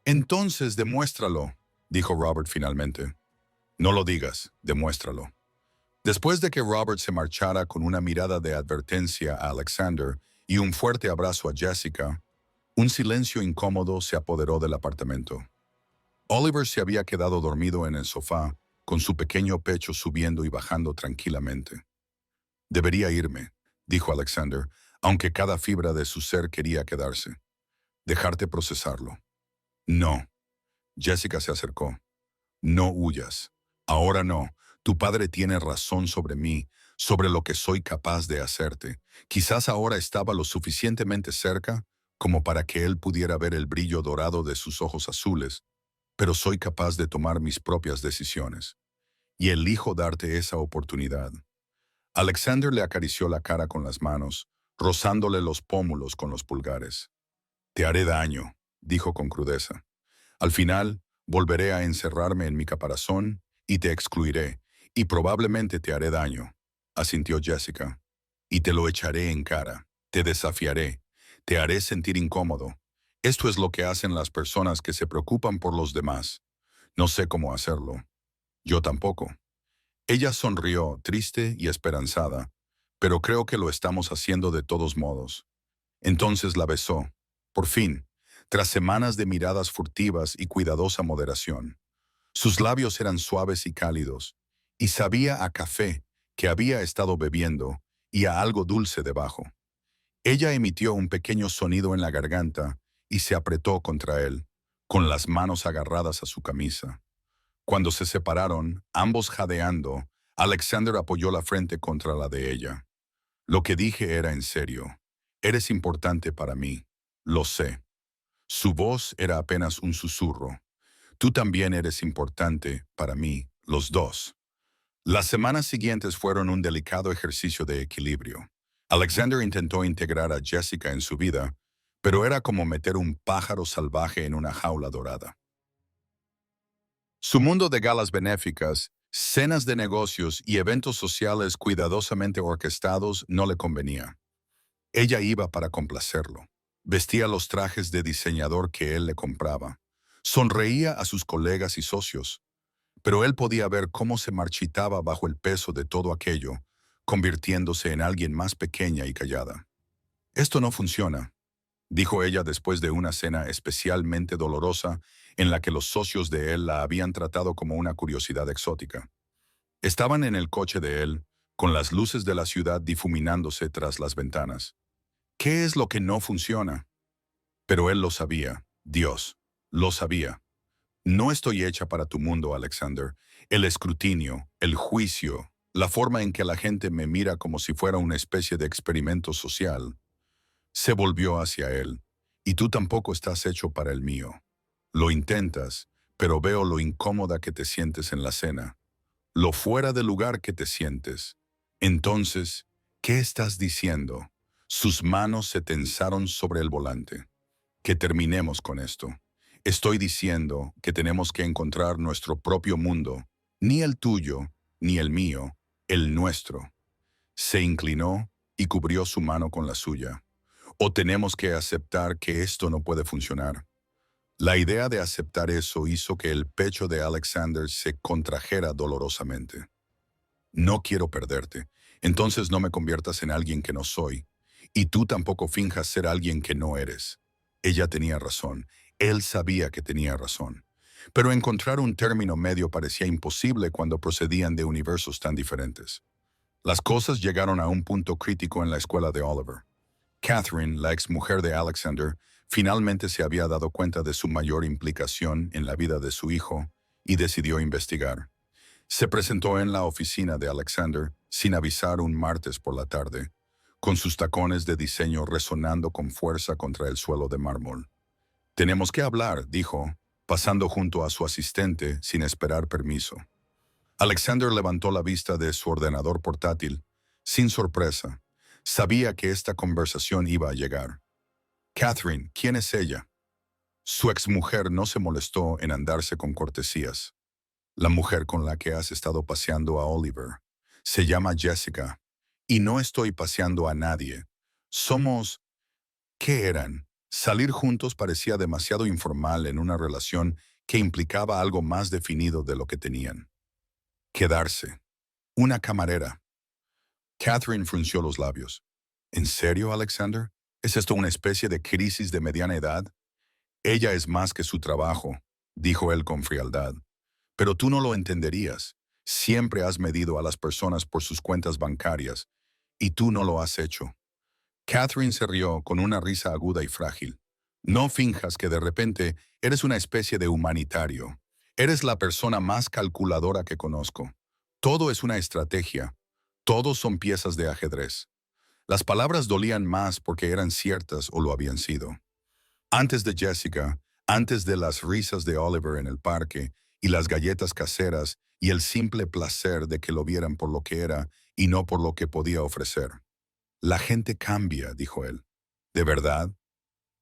Entonces, demuéstralo, dijo Robert finalmente. No lo digas, demuéstralo. Después de que Robert se marchara con una mirada de advertencia a Alexander y un fuerte abrazo a Jessica, un silencio incómodo se apoderó del apartamento. Oliver se había quedado dormido en el sofá, con su pequeño pecho subiendo y bajando tranquilamente. Debería irme, dijo Alexander, aunque cada fibra de su ser quería quedarse. Dejarte procesarlo. No. Jessica se acercó. No huyas. Ahora no. Tu padre tiene razón sobre mí, sobre lo que soy capaz de hacerte. Quizás ahora estaba lo suficientemente cerca como para que él pudiera ver el brillo dorado de sus ojos azules, pero soy capaz de tomar mis propias decisiones. Y elijo darte esa oportunidad. Alexander le acarició la cara con las manos, rozándole los pómulos con los pulgares. Te haré daño, dijo con crudeza. Al final, volveré a encerrarme en mi caparazón y te excluiré, y probablemente te haré daño, asintió Jessica. Y te lo echaré en cara, te desafiaré, te haré sentir incómodo. Esto es lo que hacen las personas que se preocupan por los demás. No sé cómo hacerlo. Yo tampoco. Ella sonrió, triste y esperanzada, pero creo que lo estamos haciendo de todos modos. Entonces la besó, por fin, tras semanas de miradas furtivas y cuidadosa moderación. Sus labios eran suaves y cálidos, y sabía a café que había estado bebiendo y a algo dulce debajo. Ella emitió un pequeño sonido en la garganta y se apretó contra él, con las manos agarradas a su camisa. Cuando se separaron, ambos jadeando, Alexander apoyó la frente contra la de ella. Lo que dije era en serio. Eres importante para mí. Lo sé. Su voz era apenas un susurro. Tú también eres importante para mí, los dos. Las semanas siguientes fueron un delicado ejercicio de equilibrio. Alexander intentó integrar a Jessica en su vida, pero era como meter un pájaro salvaje en una jaula dorada. Su mundo de galas benéficas, cenas de negocios y eventos sociales cuidadosamente orquestados no le convenía. Ella iba para complacerlo. Vestía los trajes de diseñador que él le compraba. Sonreía a sus colegas y socios, pero él podía ver cómo se marchitaba bajo el peso de todo aquello, convirtiéndose en alguien más pequeña y callada. Esto no funciona, dijo ella después de una cena especialmente dolorosa en la que los socios de él la habían tratado como una curiosidad exótica. Estaban en el coche de él, con las luces de la ciudad difuminándose tras las ventanas. ¿Qué es lo que no funciona? Pero él lo sabía, Dios, lo sabía. No estoy hecha para tu mundo, Alexander. El escrutinio, el juicio, la forma en que la gente me mira como si fuera una especie de experimento social. Se volvió hacia él. Y tú tampoco estás hecho para el mío. Lo intentas, pero veo lo incómoda que te sientes en la cena. Lo fuera de lugar que te sientes. Entonces, ¿qué estás diciendo? Sus manos se tensaron sobre el volante. Que terminemos con esto. Estoy diciendo que tenemos que encontrar nuestro propio mundo, ni el tuyo, ni el mío, el nuestro. Se inclinó y cubrió su mano con la suya. O tenemos que aceptar que esto no puede funcionar. La idea de aceptar eso hizo que el pecho de Alexander se contrajera dolorosamente. No quiero perderte, entonces no me conviertas en alguien que no soy, y tú tampoco finjas ser alguien que no eres. Ella tenía razón, él sabía que tenía razón. Pero encontrar un término medio parecía imposible cuando procedían de universos tan diferentes. Las cosas llegaron a un punto crítico en la escuela de Oliver. Catherine, la exmujer de Alexander, finalmente se había dado cuenta de su mayor implicación en la vida de su hijo y decidió investigar. Se presentó en la oficina de Alexander sin avisar un martes por la tarde, con sus tacones de diseño resonando con fuerza contra el suelo de mármol. Tenemos que hablar, dijo, pasando junto a su asistente sin esperar permiso. Alexander levantó la vista de su ordenador portátil, sin sorpresa. Sabía que esta conversación iba a llegar. Catherine, ¿quién es ella? Su exmujer no se molestó en andarse con cortesías. La mujer con la que has estado paseando a Oliver. Se llama Jessica. Y no estoy paseando a nadie. Somos... ¿Qué eran? Salir juntos parecía demasiado informal en una relación que implicaba algo más definido de lo que tenían. Quedarse. Una camarera. Catherine frunció los labios. ¿En serio, Alexander? ¿Es esto una especie de crisis de mediana edad? Ella es más que su trabajo, dijo él con frialdad. Pero tú no lo entenderías. Siempre has medido a las personas por sus cuentas bancarias, y tú no lo has hecho. Catherine se rió con una risa aguda y frágil. No finjas que de repente eres una especie de humanitario. Eres la persona más calculadora que conozco. Todo es una estrategia. Todos son piezas de ajedrez. Las palabras dolían más porque eran ciertas o lo habían sido. Antes de Jessica, antes de las risas de Oliver en el parque y las galletas caseras y el simple placer de que lo vieran por lo que era y no por lo que podía ofrecer. La gente cambia, dijo él. ¿De verdad?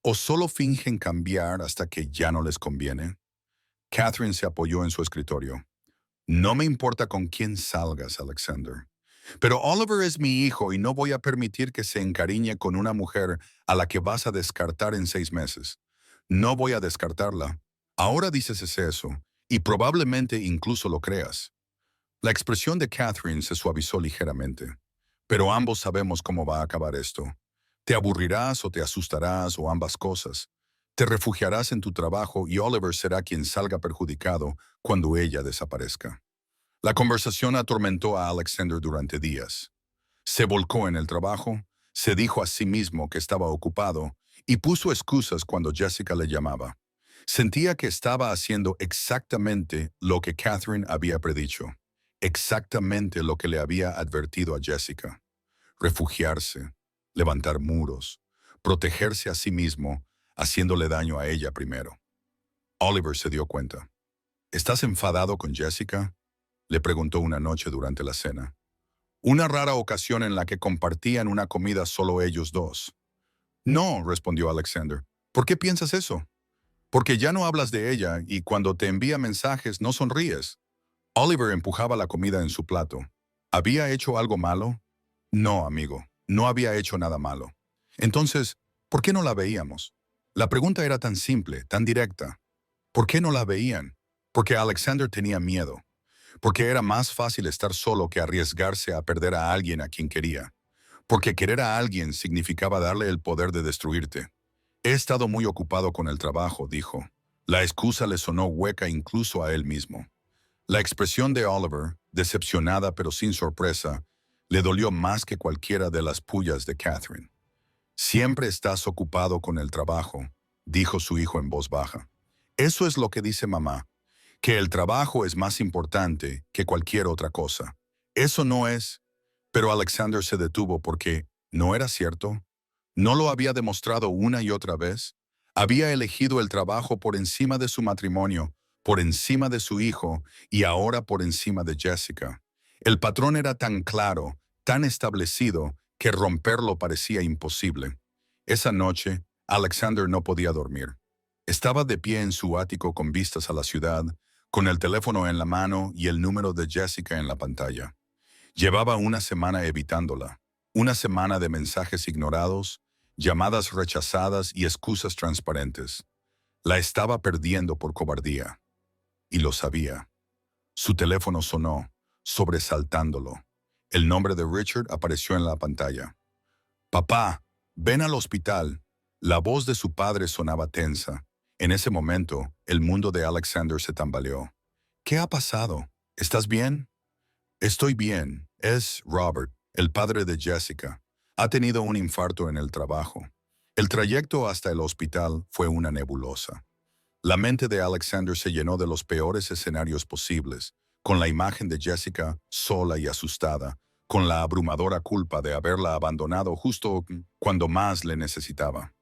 ¿O solo fingen cambiar hasta que ya no les conviene? Catherine se apoyó en su escritorio. No me importa con quién salgas, Alexander. Pero Oliver es mi hijo y no voy a permitir que se encariñe con una mujer a la que vas a descartar en 6 meses. No voy a descartarla. Ahora dices eso, y probablemente incluso lo creas. La expresión de Catherine se suavizó ligeramente. Pero ambos sabemos cómo va a acabar esto. Te aburrirás o te asustarás o ambas cosas. Te refugiarás en tu trabajo y Oliver será quien salga perjudicado cuando ella desaparezca. La conversación atormentó a Alexander durante días. Se volcó en el trabajo, se dijo a sí mismo que estaba ocupado y puso excusas cuando Jessica le llamaba. Sentía que estaba haciendo exactamente lo que Catherine había predicho, exactamente lo que le había advertido a Jessica. Refugiarse, levantar muros, protegerse a sí mismo, haciéndole daño a ella primero. Oliver se dio cuenta. ¿Estás enfadado con Jessica?, le preguntó una noche durante la cena. Una rara ocasión en la que compartían una comida solo ellos dos. No, respondió Alexander. ¿Por qué piensas eso? Porque ya no hablas de ella y cuando te envía mensajes no sonríes. Oliver empujaba la comida en su plato. ¿Había hecho algo malo? No, amigo, no había hecho nada malo. Entonces, ¿por qué no la veíamos? La pregunta era tan simple, tan directa. ¿Por qué no la veían? Porque Alexander tenía miedo. Porque era más fácil estar solo que arriesgarse a perder a alguien a quien quería. Porque querer a alguien significaba darle el poder de destruirte. He estado muy ocupado con el trabajo, dijo. La excusa le sonó hueca incluso a él mismo. La expresión de Oliver, decepcionada pero sin sorpresa, le dolió más que cualquiera de las pullas de Catherine. Siempre estás ocupado con el trabajo, dijo su hijo en voz baja. Eso es lo que dice mamá, que el trabajo es más importante que cualquier otra cosa. Eso no es. Pero Alexander se detuvo porque ¿no era cierto? ¿No lo había demostrado una y otra vez? Había elegido el trabajo por encima de su matrimonio, por encima de su hijo y ahora por encima de Jessica. El patrón era tan claro, tan establecido, que romperlo parecía imposible. Esa noche, Alexander no podía dormir. Estaba de pie en su ático con vistas a la ciudad, con el teléfono en la mano y el número de Jessica en la pantalla. Llevaba una semana evitándola, una semana de mensajes ignorados, llamadas rechazadas y excusas transparentes. La estaba perdiendo por cobardía. Y lo sabía. Su teléfono sonó, sobresaltándolo. El nombre de Richard apareció en la pantalla. «Papá, ven al hospital». La voz de su padre sonaba tensa. En ese momento, el mundo de Alexander se tambaleó. «¿Qué ha pasado? ¿Estás bien?» «Estoy bien. Es Robert, el padre de Jessica. Ha tenido un infarto en el trabajo». El trayecto hasta el hospital fue una nebulosa. La mente de Alexander se llenó de los peores escenarios posibles, con la imagen de Jessica sola y asustada, con la abrumadora culpa de haberla abandonado justo cuando más le necesitaba.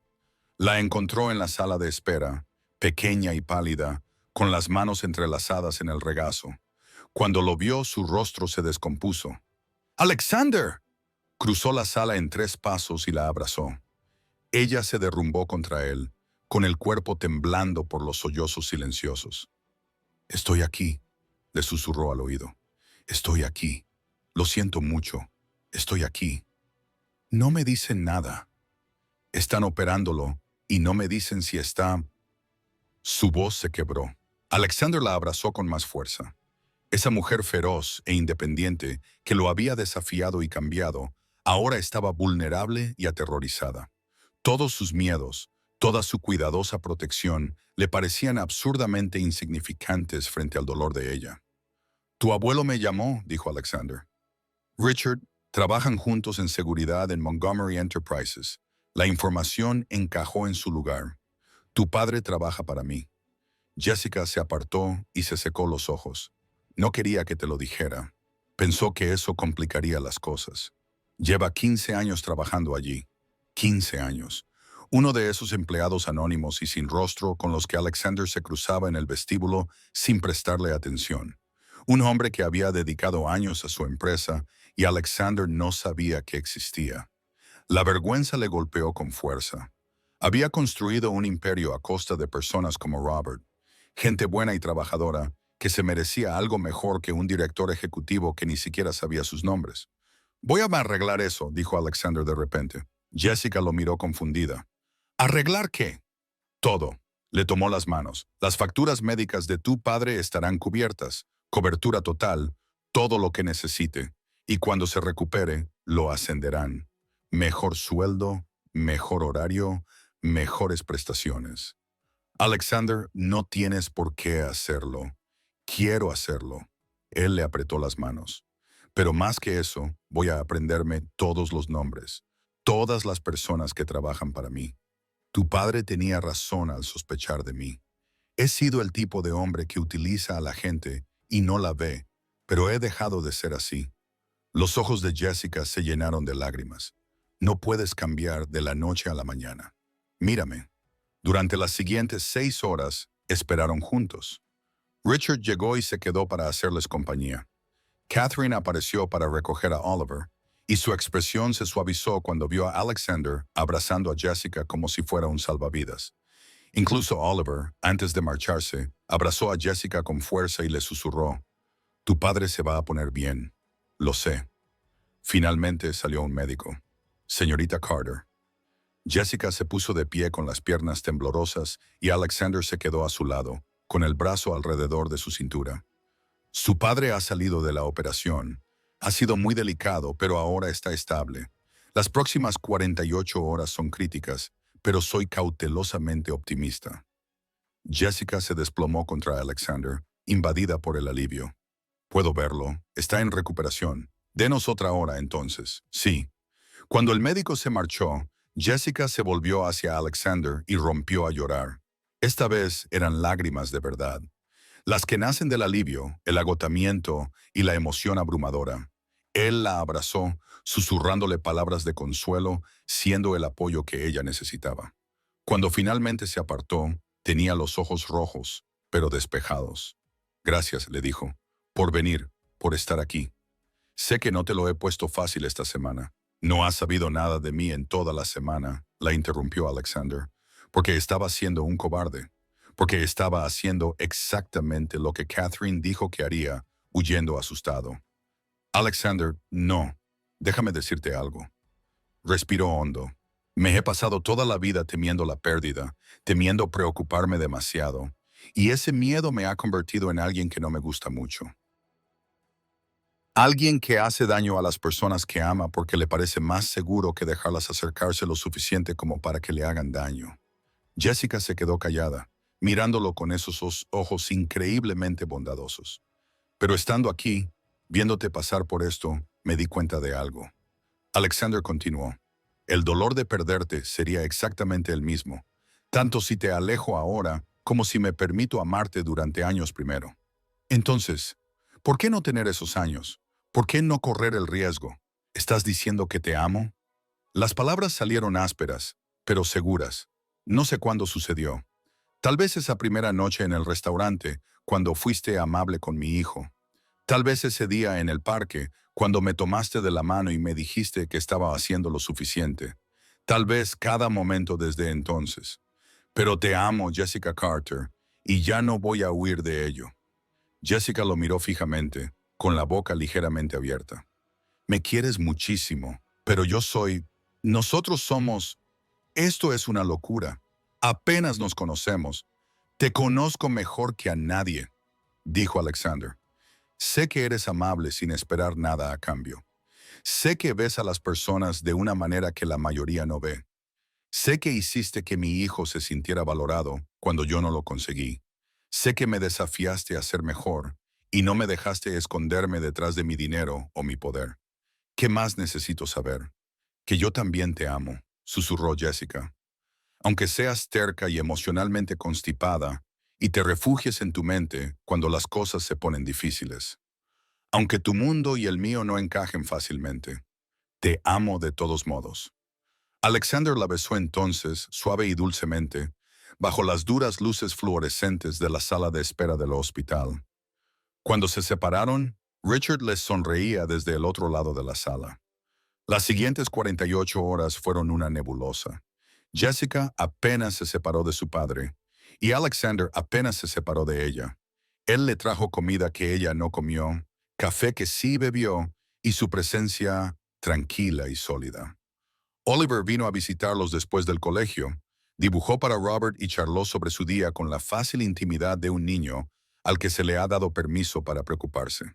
La encontró en la sala de espera, pequeña y pálida, con las manos entrelazadas en el regazo. Cuando lo vio, su rostro se descompuso. «¡Alexander!». Cruzó la sala en 3 pasos y la abrazó. Ella se derrumbó contra él, con el cuerpo temblando por los sollozos silenciosos. «Estoy aquí», le susurró al oído. «Estoy aquí. Lo siento mucho. Estoy aquí». «No me dicen nada. Están operándolo y no me dicen si está...». Su voz se quebró. Alexander la abrazó con más fuerza. Esa mujer feroz e independiente que lo había desafiado y cambiado, ahora estaba vulnerable y aterrorizada. Todos sus miedos, toda su cuidadosa protección, le parecían absurdamente insignificantes frente al dolor de ella. «Tu abuelo me llamó», dijo Alexander. «Richard, trabajan juntos en seguridad en Montgomery Enterprises». La información encajó en su lugar. Tu padre trabaja para mí. Jessica se apartó y se secó los ojos. No quería que te lo dijera. Pensó que eso complicaría las cosas. Lleva 15 años trabajando allí. 15 años. Uno de esos empleados anónimos y sin rostro con los que Alexander se cruzaba en el vestíbulo sin prestarle atención. Un hombre que había dedicado años a su empresa y Alexander no sabía que existía. La vergüenza le golpeó con fuerza. Había construido un imperio a costa de personas como Robert, gente buena y trabajadora, que se merecía algo mejor que un director ejecutivo que ni siquiera sabía sus nombres. Voy a arreglar eso, dijo Alexander de repente. Jessica lo miró confundida. ¿Arreglar qué? Todo. Le tomó las manos. Las facturas médicas de tu padre estarán cubiertas. Cobertura total. Todo lo que necesite. Y cuando se recupere, lo ascenderán. Mejor sueldo, mejor horario, mejores prestaciones. Alexander, no tienes por qué hacerlo. Quiero hacerlo. Él le apretó las manos. Pero más que eso, voy a aprenderme todos los nombres. Todas las personas que trabajan para mí. Tu padre tenía razón al sospechar de mí. He sido el tipo de hombre que utiliza a la gente y no la ve, pero he dejado de ser así. Los ojos de Jessica se llenaron de lágrimas. No puedes cambiar de la noche a la mañana. Mírame. Durante las siguientes 6 horas, esperaron juntos. Richard llegó y se quedó para hacerles compañía. Catherine apareció para recoger a Oliver, y su expresión se suavizó cuando vio a Alexander abrazando a Jessica como si fuera un salvavidas. Incluso Oliver, antes de marcharse, abrazó a Jessica con fuerza y le susurró, «Tu padre se va a poner bien. Lo sé». Finalmente salió un médico. «Señorita Carter». Jessica se puso de pie con las piernas temblorosas y Alexander se quedó a su lado, con el brazo alrededor de su cintura. Su padre ha salido de la operación. Ha sido muy delicado, pero ahora está estable. Las próximas 48 horas son críticas, pero soy cautelosamente optimista. Jessica se desplomó contra Alexander, invadida por el alivio. Puedo verlo. Está en recuperación. Denos otra hora entonces. Sí. Cuando el médico se marchó, Jessica se volvió hacia Alexander y rompió a llorar. Esta vez eran lágrimas de verdad. Las que nacen del alivio, el agotamiento y la emoción abrumadora. Él la abrazó, susurrándole palabras de consuelo, siendo el apoyo que ella necesitaba. Cuando finalmente se apartó, tenía los ojos rojos, pero despejados. «Gracias», le dijo, «por venir, por estar aquí. Sé que no te lo he puesto fácil esta semana». «No has sabido nada de mí en toda la semana», la interrumpió Alexander, «porque estaba siendo un cobarde. Porque estaba haciendo exactamente lo que Catherine dijo que haría, huyendo asustado». «Alexander, no. Déjame decirte algo». Respiró hondo. «Me he pasado toda la vida temiendo la pérdida, temiendo preocuparme demasiado, y ese miedo me ha convertido en alguien que no me gusta mucho. Alguien que hace daño a las personas que ama porque le parece más seguro que dejarlas acercarse lo suficiente como para que le hagan daño». Jessica se quedó callada, mirándolo con esos ojos increíblemente bondadosos. «Pero estando aquí, viéndote pasar por esto, me di cuenta de algo». Alexander continuó. «El dolor de perderte sería exactamente el mismo, tanto si te alejo ahora como si me permito amarte durante años primero. Entonces, ¿por qué no tener esos años? ¿Por qué no correr el riesgo? ¿Estás diciendo que te amo?» Las palabras salieron ásperas, pero seguras. No sé cuándo sucedió. Tal vez esa primera noche en el restaurante, cuando fuiste amable con mi hijo. Tal vez ese día en el parque, cuando me tomaste de la mano y me dijiste que estaba haciendo lo suficiente. Tal vez cada momento desde entonces. Pero te amo, Jessica Carter, y ya no voy a huir de ello. Jessica lo miró fijamente, con la boca ligeramente abierta. «Me quieres muchísimo, pero yo soy... Nosotros somos... Esto es una locura. Apenas nos conocemos. Te conozco mejor que a nadie», dijo Alexander. «Sé que eres amable sin esperar nada a cambio. Sé que ves a las personas de una manera que la mayoría no ve. Sé que hiciste que mi hijo se sintiera valorado cuando yo no lo conseguí. Sé que me desafiaste a ser mejor y no me dejaste esconderme detrás de mi dinero o mi poder. ¿Qué más necesito saber?» «Que yo también te amo», susurró Jessica. Aunque seas terca y emocionalmente constipada, y te refugies en tu mente cuando las cosas se ponen difíciles. Aunque tu mundo y el mío no encajen fácilmente, te amo de todos modos. Alexander la besó entonces, suave y dulcemente, bajo las duras luces fluorescentes de la sala de espera del hospital. Cuando se separaron, Richard les sonreía desde el otro lado de la sala. Las siguientes 48 horas fueron una nebulosa. Jessica apenas se separó de su padre, y Alexander apenas se separó de ella. Él le trajo comida que ella no comió, café que sí bebió, y su presencia tranquila y sólida. Oliver vino a visitarlos después del colegio, dibujó para Robert y charló sobre su día con la fácil intimidad de un niño al que se le ha dado permiso para preocuparse.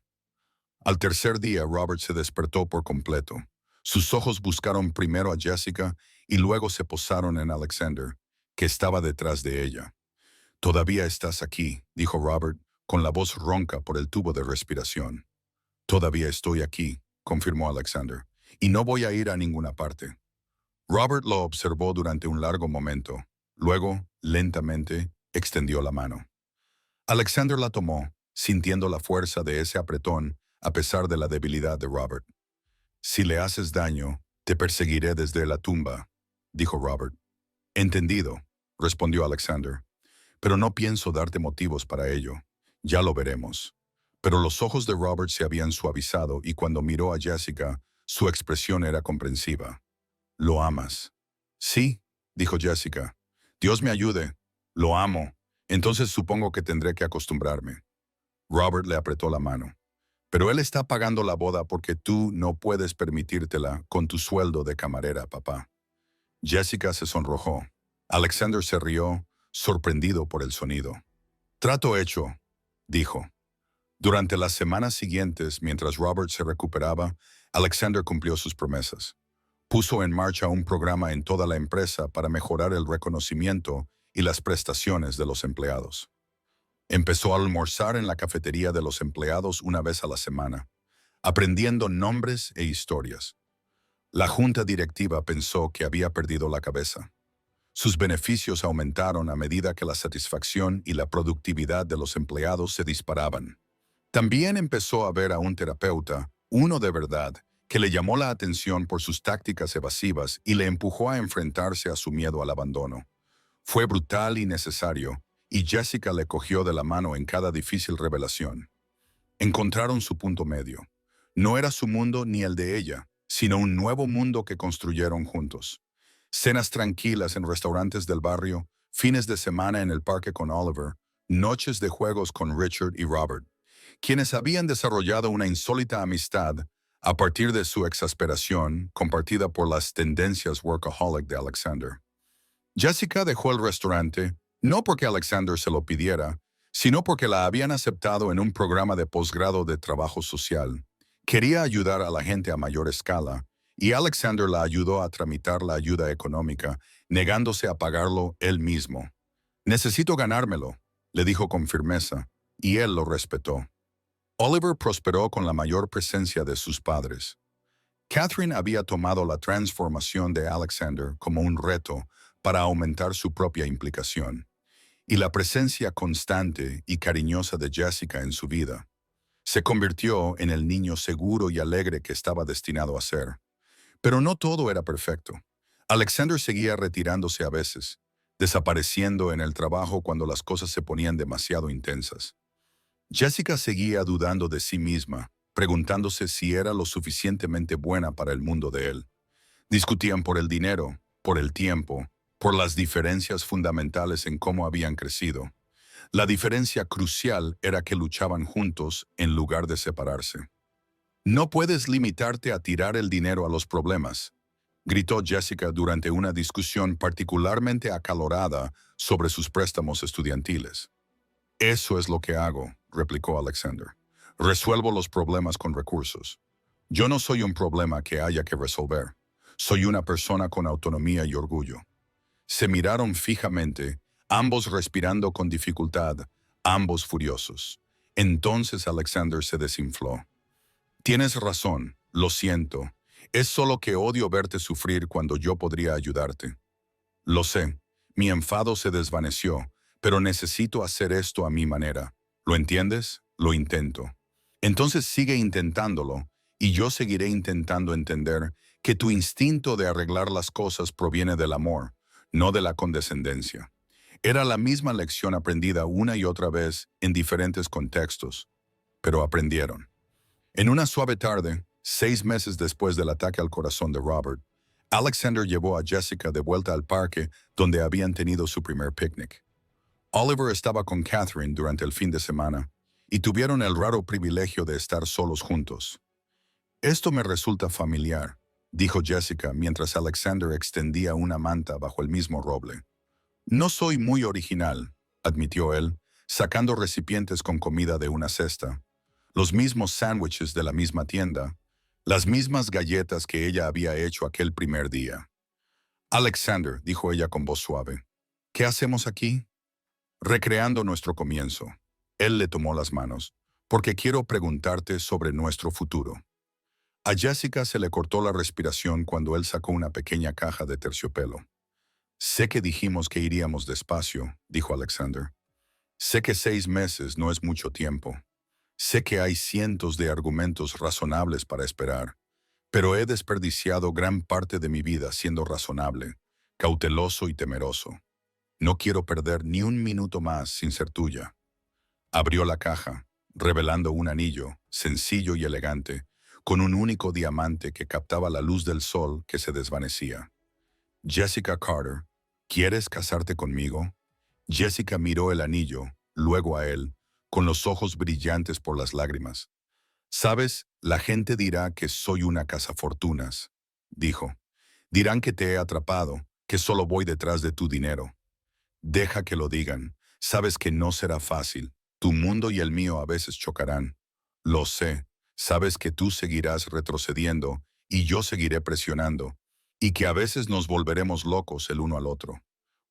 Al tercer día, Robert se despertó por completo. Sus ojos buscaron primero a Jessica y luego se posaron en Alexander, que estaba detrás de ella. «Todavía estás aquí», dijo Robert, con la voz ronca por el tubo de respiración. «Todavía estoy aquí», confirmó Alexander, «y no voy a ir a ninguna parte». Robert lo observó durante un largo momento. Luego, lentamente, extendió la mano. Alexander la tomó, sintiendo la fuerza de ese apretón a pesar de la debilidad de Robert. «Si le haces daño, te perseguiré desde la tumba», dijo Robert. «Entendido», respondió Alexander. «Pero no pienso darte motivos para ello. Ya lo veremos». Pero los ojos de Robert se habían suavizado y cuando miró a Jessica, su expresión era comprensiva. «¿Lo amas?» «Sí», dijo Jessica. «Dios me ayude. Lo amo. Entonces supongo que tendré que acostumbrarme». Robert le apretó la mano. «Pero él está pagando la boda porque tú no puedes permitírtela con tu sueldo de camarera, papá». Jessica se sonrojó. Alexander se rió, sorprendido por el sonido. «Trato hecho», dijo. Durante las semanas siguientes, mientras Robert se recuperaba, Alexander cumplió sus promesas. Puso en marcha un programa en toda la empresa para mejorar el reconocimiento y las prestaciones de los empleados. Empezó a almorzar en la cafetería de los empleados una vez a la semana, aprendiendo nombres e historias. La junta directiva pensó que había perdido la cabeza. Sus beneficios aumentaron a medida que la satisfacción y la productividad de los empleados se disparaban. También empezó a ver a un terapeuta, uno de verdad, que le llamó la atención por sus tácticas evasivas y le empujó a enfrentarse a su miedo al abandono. Fue brutal y necesario, y Jessica le cogió de la mano en cada difícil revelación. Encontraron su punto medio. No era su mundo ni el de ella, sino un nuevo mundo que construyeron juntos. Cenas tranquilas en restaurantes del barrio, fines de semana en el parque con Oliver, noches de juegos con Richard y Robert, quienes habían desarrollado una insólita amistad a partir de su exasperación compartida por las tendencias workaholic de Alexander. Jessica dejó el restaurante, no porque Alexander se lo pidiera, sino porque la habían aceptado en un programa de posgrado de trabajo social. Quería ayudar a la gente a mayor escala, y Alexander la ayudó a tramitar la ayuda económica, negándose a pagarlo él mismo. «Necesito ganármelo», le dijo con firmeza, y él lo respetó. Oliver prosperó con la mayor presencia de sus padres. Catherine había tomado la transformación de Alexander como un reto para aumentar su propia implicación, y la presencia constante y cariñosa de Jessica en su vida se convirtió en el niño seguro y alegre que estaba destinado a ser. Pero no todo era perfecto. Alexander seguía retirándose a veces, desapareciendo en el trabajo cuando las cosas se ponían demasiado intensas. Jessica seguía dudando de sí misma, preguntándose si era lo suficientemente buena para el mundo de él. Discutían por el dinero, por el tiempo, por las diferencias fundamentales en cómo habían crecido. La diferencia crucial era que luchaban juntos en lugar de separarse. «No puedes limitarte a tirar el dinero a los problemas», gritó Jessica durante una discusión particularmente acalorada sobre sus préstamos estudiantiles. «Eso es lo que hago», replicó Alexander. «Resuelvo los problemas con recursos. Yo no soy un problema que haya que resolver. Soy una persona con autonomía y orgullo». Se miraron fijamente, ambos respirando con dificultad, ambos furiosos. Entonces Alexander se desinfló. «Tienes razón, lo siento. Es solo que odio verte sufrir cuando yo podría ayudarte». «Lo sé, Mi enfado se desvaneció, pero necesito hacer esto a mi manera. ¿Lo entiendes? Lo intento. Entonces sigue intentándolo, y yo seguiré intentando entender que tu instinto de arreglar las cosas proviene del amor, no de la condescendencia. Era la misma lección aprendida una y otra vez en diferentes contextos, pero aprendieron. En una suave tarde, 6 meses después del ataque al corazón de Robert, Alexander llevó a Jessica de vuelta al parque donde habían tenido su primer picnic. Oliver estaba con Catherine durante el fin de semana y tuvieron el raro privilegio de estar solos juntos. Esto me resulta familiar, dijo Jessica mientras Alexander extendía una manta bajo el mismo roble. No soy muy original, admitió él, sacando recipientes con comida de una cesta, los mismos sándwiches de la misma tienda, las mismas galletas que ella había hecho aquel primer día. Alexander, dijo ella con voz suave, ¿qué hacemos aquí? Recreando nuestro comienzo. Él le tomó las manos, porque quiero preguntarte sobre nuestro futuro. A Jessica se le cortó la respiración cuando él sacó una pequeña caja de terciopelo. Sé que dijimos que iríamos despacio, dijo Alexander. Sé que 6 meses no es mucho tiempo. Sé que hay cientos de argumentos razonables para esperar, pero he desperdiciado gran parte de mi vida siendo razonable, cauteloso y temeroso. No quiero perder ni un minuto más sin ser tuya. Abrió la caja, revelando un anillo, sencillo y elegante, con un único diamante que captaba la luz del sol que se desvanecía. Jessica Carter, ¿quieres casarte conmigo? Jessica miró el anillo, luego a él, con los ojos brillantes por las lágrimas. Sabes, la gente dirá que soy una cazafortunas, dijo. Dirán que te he atrapado, que solo voy detrás de tu dinero. Deja que lo digan. Sabes que no será fácil. Tu mundo y el mío a veces chocarán. Lo sé. Sabes que tú seguirás retrocediendo y yo seguiré presionando, y que a veces nos volveremos locos el uno al otro.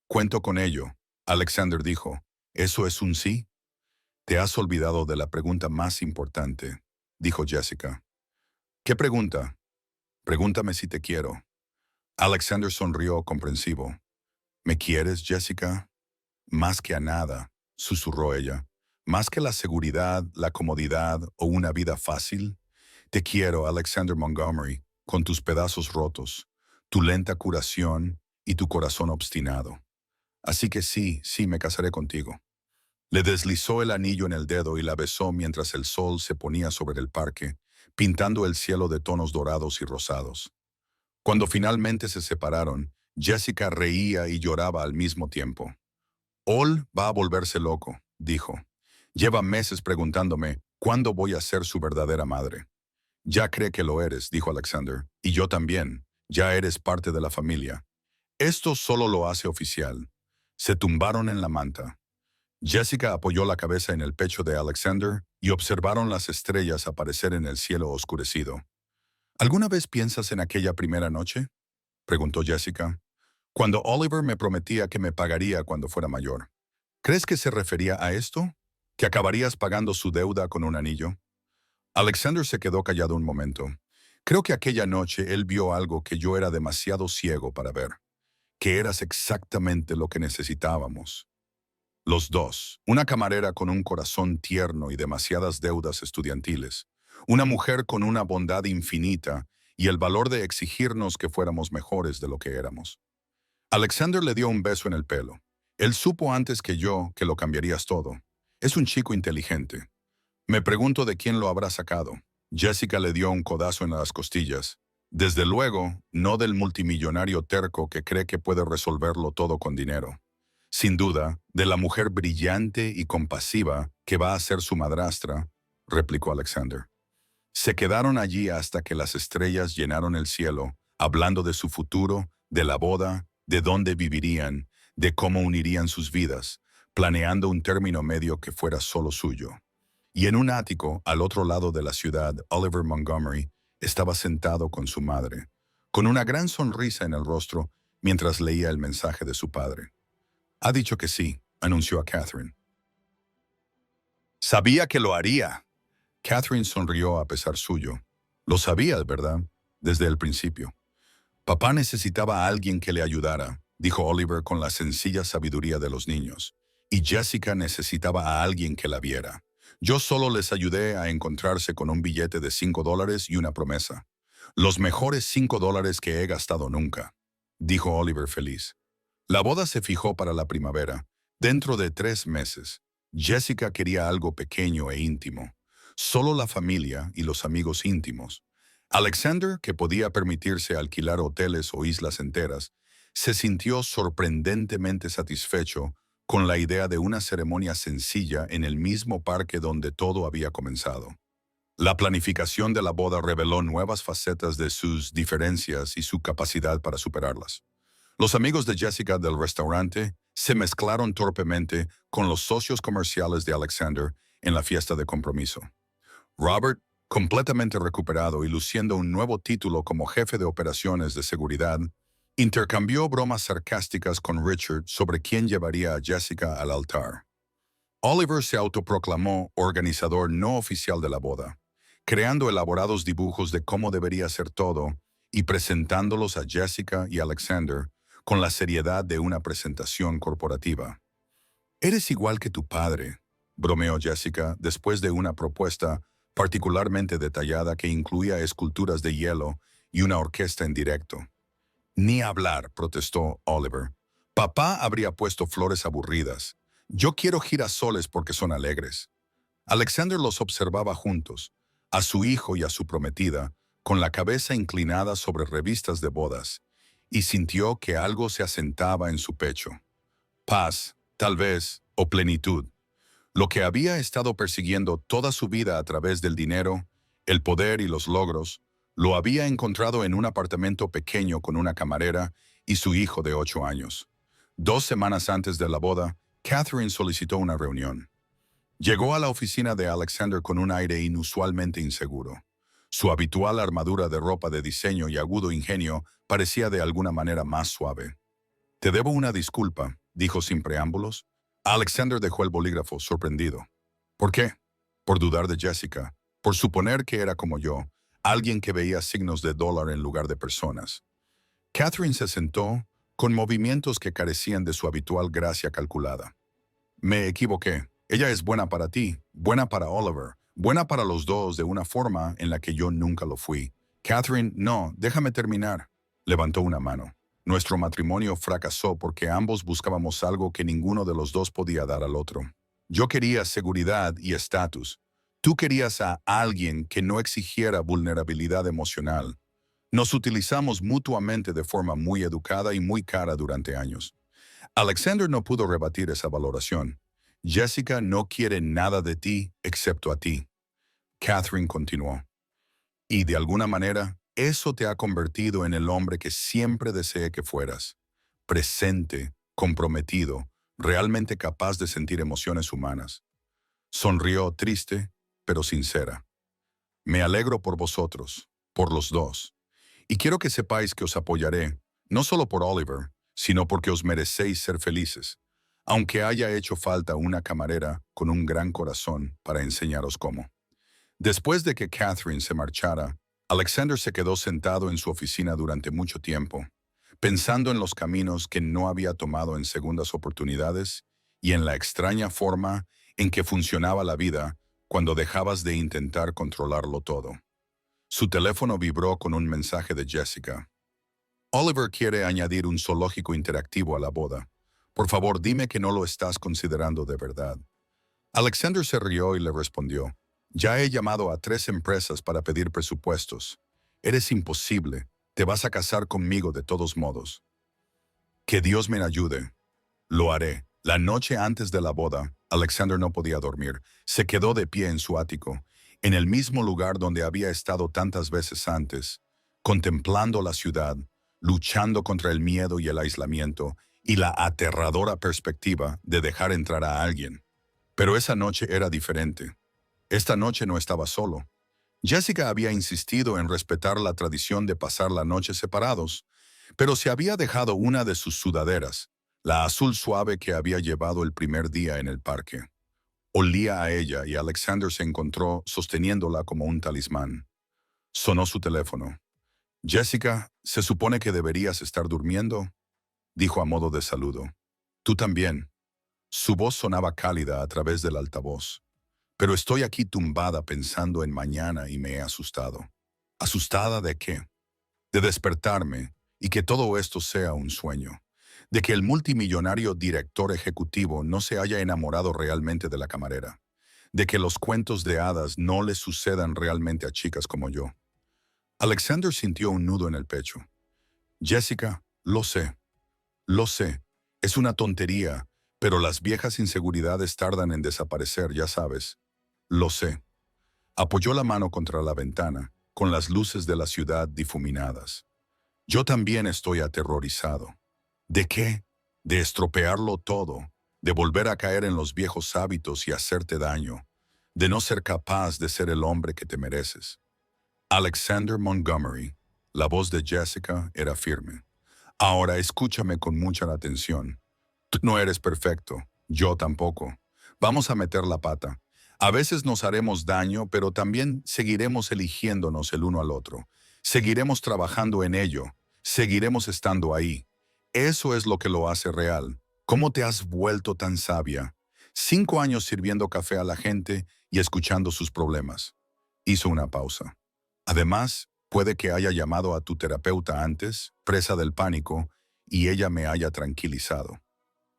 Cuento con ello, Alexander dijo. ¿Eso es un sí? Te has olvidado de la pregunta más importante, dijo Jessica. ¿Qué pregunta? Pregúntame si te quiero. Alexander sonrió comprensivo. ¿Me quieres, Jessica? Más que a nada, susurró ella. Más que la seguridad, la comodidad o una vida fácil. Te quiero, Alexander Montgomery, con tus pedazos rotos, tu lenta curación y tu corazón obstinado. Así que sí, me casaré contigo. Le deslizó el anillo en el dedo y la besó mientras el sol se ponía sobre el parque, pintando el cielo de tonos dorados y rosados. Cuando finalmente se separaron, Jessica reía y lloraba al mismo tiempo. Ol va a volverse loco, dijo. Lleva meses preguntándome cuándo voy a ser su verdadera madre. Ya cree que lo eres, dijo Alexander, y yo también. Ya eres parte de la familia. Esto solo lo hace oficial. Se tumbaron en la manta. Jessica apoyó la cabeza en el pecho de Alexander y observaron las estrellas aparecer en el cielo oscurecido. ¿Alguna vez piensas en aquella primera noche? Preguntó Jessica. Cuando Oliver me prometía que me pagaría cuando fuera mayor. ¿Crees que se refería a esto? ¿Que acabarías pagando su deuda con un anillo? Alexander se quedó callado un momento. Creo que aquella noche él vio algo que yo era demasiado ciego para ver. Que eras exactamente lo que necesitábamos. Los dos, una camarera con un corazón tierno y demasiadas deudas estudiantiles, una mujer con una bondad infinita y el valor de exigirnos que fuéramos mejores de lo que éramos. Alexander le dio un beso en el pelo. Él supo antes que yo que lo cambiarías todo. Es un chico inteligente. Me pregunto de quién lo habrá sacado. Jessica le dio un codazo en las costillas. Desde luego, no del multimillonario terco que cree que puede resolverlo todo con dinero. Sin duda, de la mujer brillante y compasiva que va a ser su madrastra, replicó Alexander. Se quedaron allí hasta que las estrellas llenaron el cielo, hablando de su futuro, de la boda, de dónde vivirían, de cómo unirían sus vidas, planeando un término medio que fuera solo suyo. Y en un ático, al otro lado de la ciudad, Oliver Montgomery estaba sentado con su madre, con una gran sonrisa en el rostro mientras leía el mensaje de su padre. Ha dicho que sí, anunció a Catherine. Sabía que lo haría. Catherine sonrió a pesar suyo. Lo sabías, ¿verdad? Desde el principio. Papá necesitaba a alguien que le ayudara, dijo Oliver con la sencilla sabiduría de los niños. Y Jessica necesitaba a alguien que la viera. Yo solo les ayudé a encontrarse con un billete de $5 y una promesa. Los mejores $5 que he gastado nunca, dijo Oliver feliz. La boda se fijó para la primavera, dentro de 3 meses. Jessica quería algo pequeño e íntimo. Solo la familia y los amigos íntimos. Alexander, que podía permitirse alquilar hoteles o islas enteras, se sintió sorprendentemente satisfecho con la idea de una ceremonia sencilla en el mismo parque donde todo había comenzado. La planificación de la boda reveló nuevas facetas de sus diferencias y su capacidad para superarlas. Los amigos de Jessica del restaurante se mezclaron torpemente con los socios comerciales de Alexander en la fiesta de compromiso. Robert, completamente recuperado y luciendo un nuevo título como jefe de operaciones de seguridad, intercambió bromas sarcásticas con Richard sobre quién llevaría a Jessica al altar. Oliver se autoproclamó organizador no oficial de la boda, creando elaborados dibujos de cómo debería ser todo y presentándolos a Jessica y Alexander con la seriedad de una presentación corporativa. «Eres igual que tu padre», bromeó Jessica después de una propuesta particularmente detallada que incluía esculturas de hielo y una orquesta en directo. «Ni hablar», protestó Oliver. «Papá habría puesto flores aburridas. Yo quiero girasoles porque son alegres». Alexander los observaba juntos, a su hijo y a su prometida, con la cabeza inclinada sobre revistas de bodas, y sintió que algo se asentaba en su pecho. Paz, tal vez, o plenitud. Lo que había estado persiguiendo toda su vida a través del dinero, el poder y los logros, lo había encontrado en un apartamento pequeño con una camarera y su hijo de 8 años. 2 semanas antes de la boda, Catherine solicitó una reunión. Llegó a la oficina de Alexander con un aire inusualmente inseguro. Su habitual armadura de ropa de diseño y agudo ingenio parecía de alguna manera más suave. «Te debo una disculpa», dijo sin preámbulos. Alexander dejó el bolígrafo, sorprendido. «¿Por qué?» «Por dudar de Jessica, por suponer que era como yo, alguien que veía signos de dólar en lugar de personas». Catherine se sentó, con movimientos que carecían de su habitual gracia calculada. «Me equivoqué. Ella es buena para ti, buena para Oliver, buena para los dos de una forma en la que yo nunca lo fui». «Catherine, no, déjame terminar». Levantó una mano. «Nuestro matrimonio fracasó porque ambos buscábamos algo que ninguno de los dos podía dar al otro. Yo quería seguridad y estatus. Tú querías a alguien que no exigiera vulnerabilidad emocional. Nos utilizamos mutuamente de forma muy educada y muy cara durante años». Alexander no pudo rebatir esa valoración. «Jessica no quiere nada de ti excepto a ti». Catherine continuó. «Y de alguna manera, eso te ha convertido en el hombre que siempre deseé que fueras. Presente, comprometido, realmente capaz de sentir emociones humanas». Sonrió triste, pero sincera. «Me alegro por vosotros, por los dos. Y quiero que sepáis que os apoyaré, no solo por Oliver, sino porque os merecéis ser felices, aunque haya hecho falta una camarera con un gran corazón para enseñaros cómo». Después de que Catherine se marchara, Alexander se quedó sentado en su oficina durante mucho tiempo, pensando en los caminos que no había tomado en segundas oportunidades y en la extraña forma en que funcionaba la vida cuando dejabas de intentar controlarlo todo. Su teléfono vibró con un mensaje de Jessica. «Oliver quiere añadir un zoológico interactivo a la boda. Por favor, dime que no lo estás considerando de verdad». Alexander se rió y le respondió. «Ya he llamado a 3 empresas para pedir presupuestos. Eres imposible. Te vas a casar conmigo de todos modos». «Que Dios me ayude». «Lo haré». La noche antes de la boda, Alexander no podía dormir. Se quedó de pie en su ático, en el mismo lugar donde había estado tantas veces antes, contemplando la ciudad, luchando contra el miedo y el aislamiento y la aterradora perspectiva de dejar entrar a alguien. Pero esa noche era diferente. Esta noche no estaba solo. Jessica había insistido en respetar la tradición de pasar la noche separados, pero se había dejado una de sus sudaderas, la azul suave que había llevado el primer día en el parque. Olía a ella y Alexander se encontró sosteniéndola como un talismán. Sonó su teléfono. «Jessica, ¿se supone que deberías estar durmiendo?» dijo a modo de saludo. Tú también. Su voz sonaba cálida a través del altavoz. Pero estoy aquí tumbada pensando en mañana y me he asustado. ¿Asustada de qué? De despertarme y que todo esto sea un sueño. De que el multimillonario director ejecutivo no se haya enamorado realmente de la camarera. De que los cuentos de hadas no le sucedan realmente a chicas como yo. Alexander sintió un nudo en el pecho. Jessica, lo sé, es una tontería, pero las viejas inseguridades tardan en desaparecer, ya sabes. Lo sé. Apoyó la mano contra la ventana, con las luces de la ciudad difuminadas. Yo también estoy aterrorizado. ¿De qué? De estropearlo todo, de volver a caer en los viejos hábitos y hacerte daño, de no ser capaz de ser el hombre que te mereces. Alexander Montgomery, la voz de Jessica era firme. Ahora escúchame con mucha atención. Tú no eres perfecto, yo tampoco. Vamos a meter la pata. A veces nos haremos daño, pero también seguiremos eligiéndonos el uno al otro. Seguiremos trabajando en ello. Seguiremos estando ahí. Eso es lo que lo hace real. ¿Cómo te has vuelto tan sabia? 5 años sirviendo café a la gente y escuchando sus problemas. Hizo una pausa. Además, puede que haya llamado a tu terapeuta antes, presa del pánico, y ella me haya tranquilizado.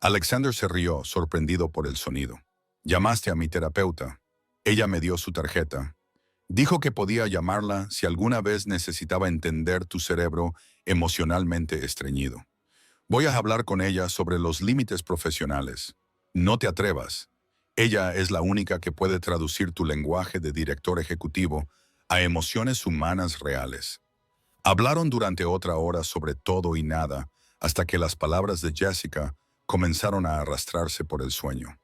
Alexander se rió, sorprendido por el sonido. Llamaste a mi terapeuta. Ella me dio su tarjeta. Dijo que podía llamarla si alguna vez necesitaba entender tu cerebro emocionalmente estreñido. Voy a hablar con ella sobre los límites profesionales. No te atrevas. Ella es la única que puede traducir tu lenguaje de director ejecutivo a emociones humanas reales. Hablaron durante otra hora sobre todo y nada, hasta que las palabras de Jessica comenzaron a arrastrarse por el sueño.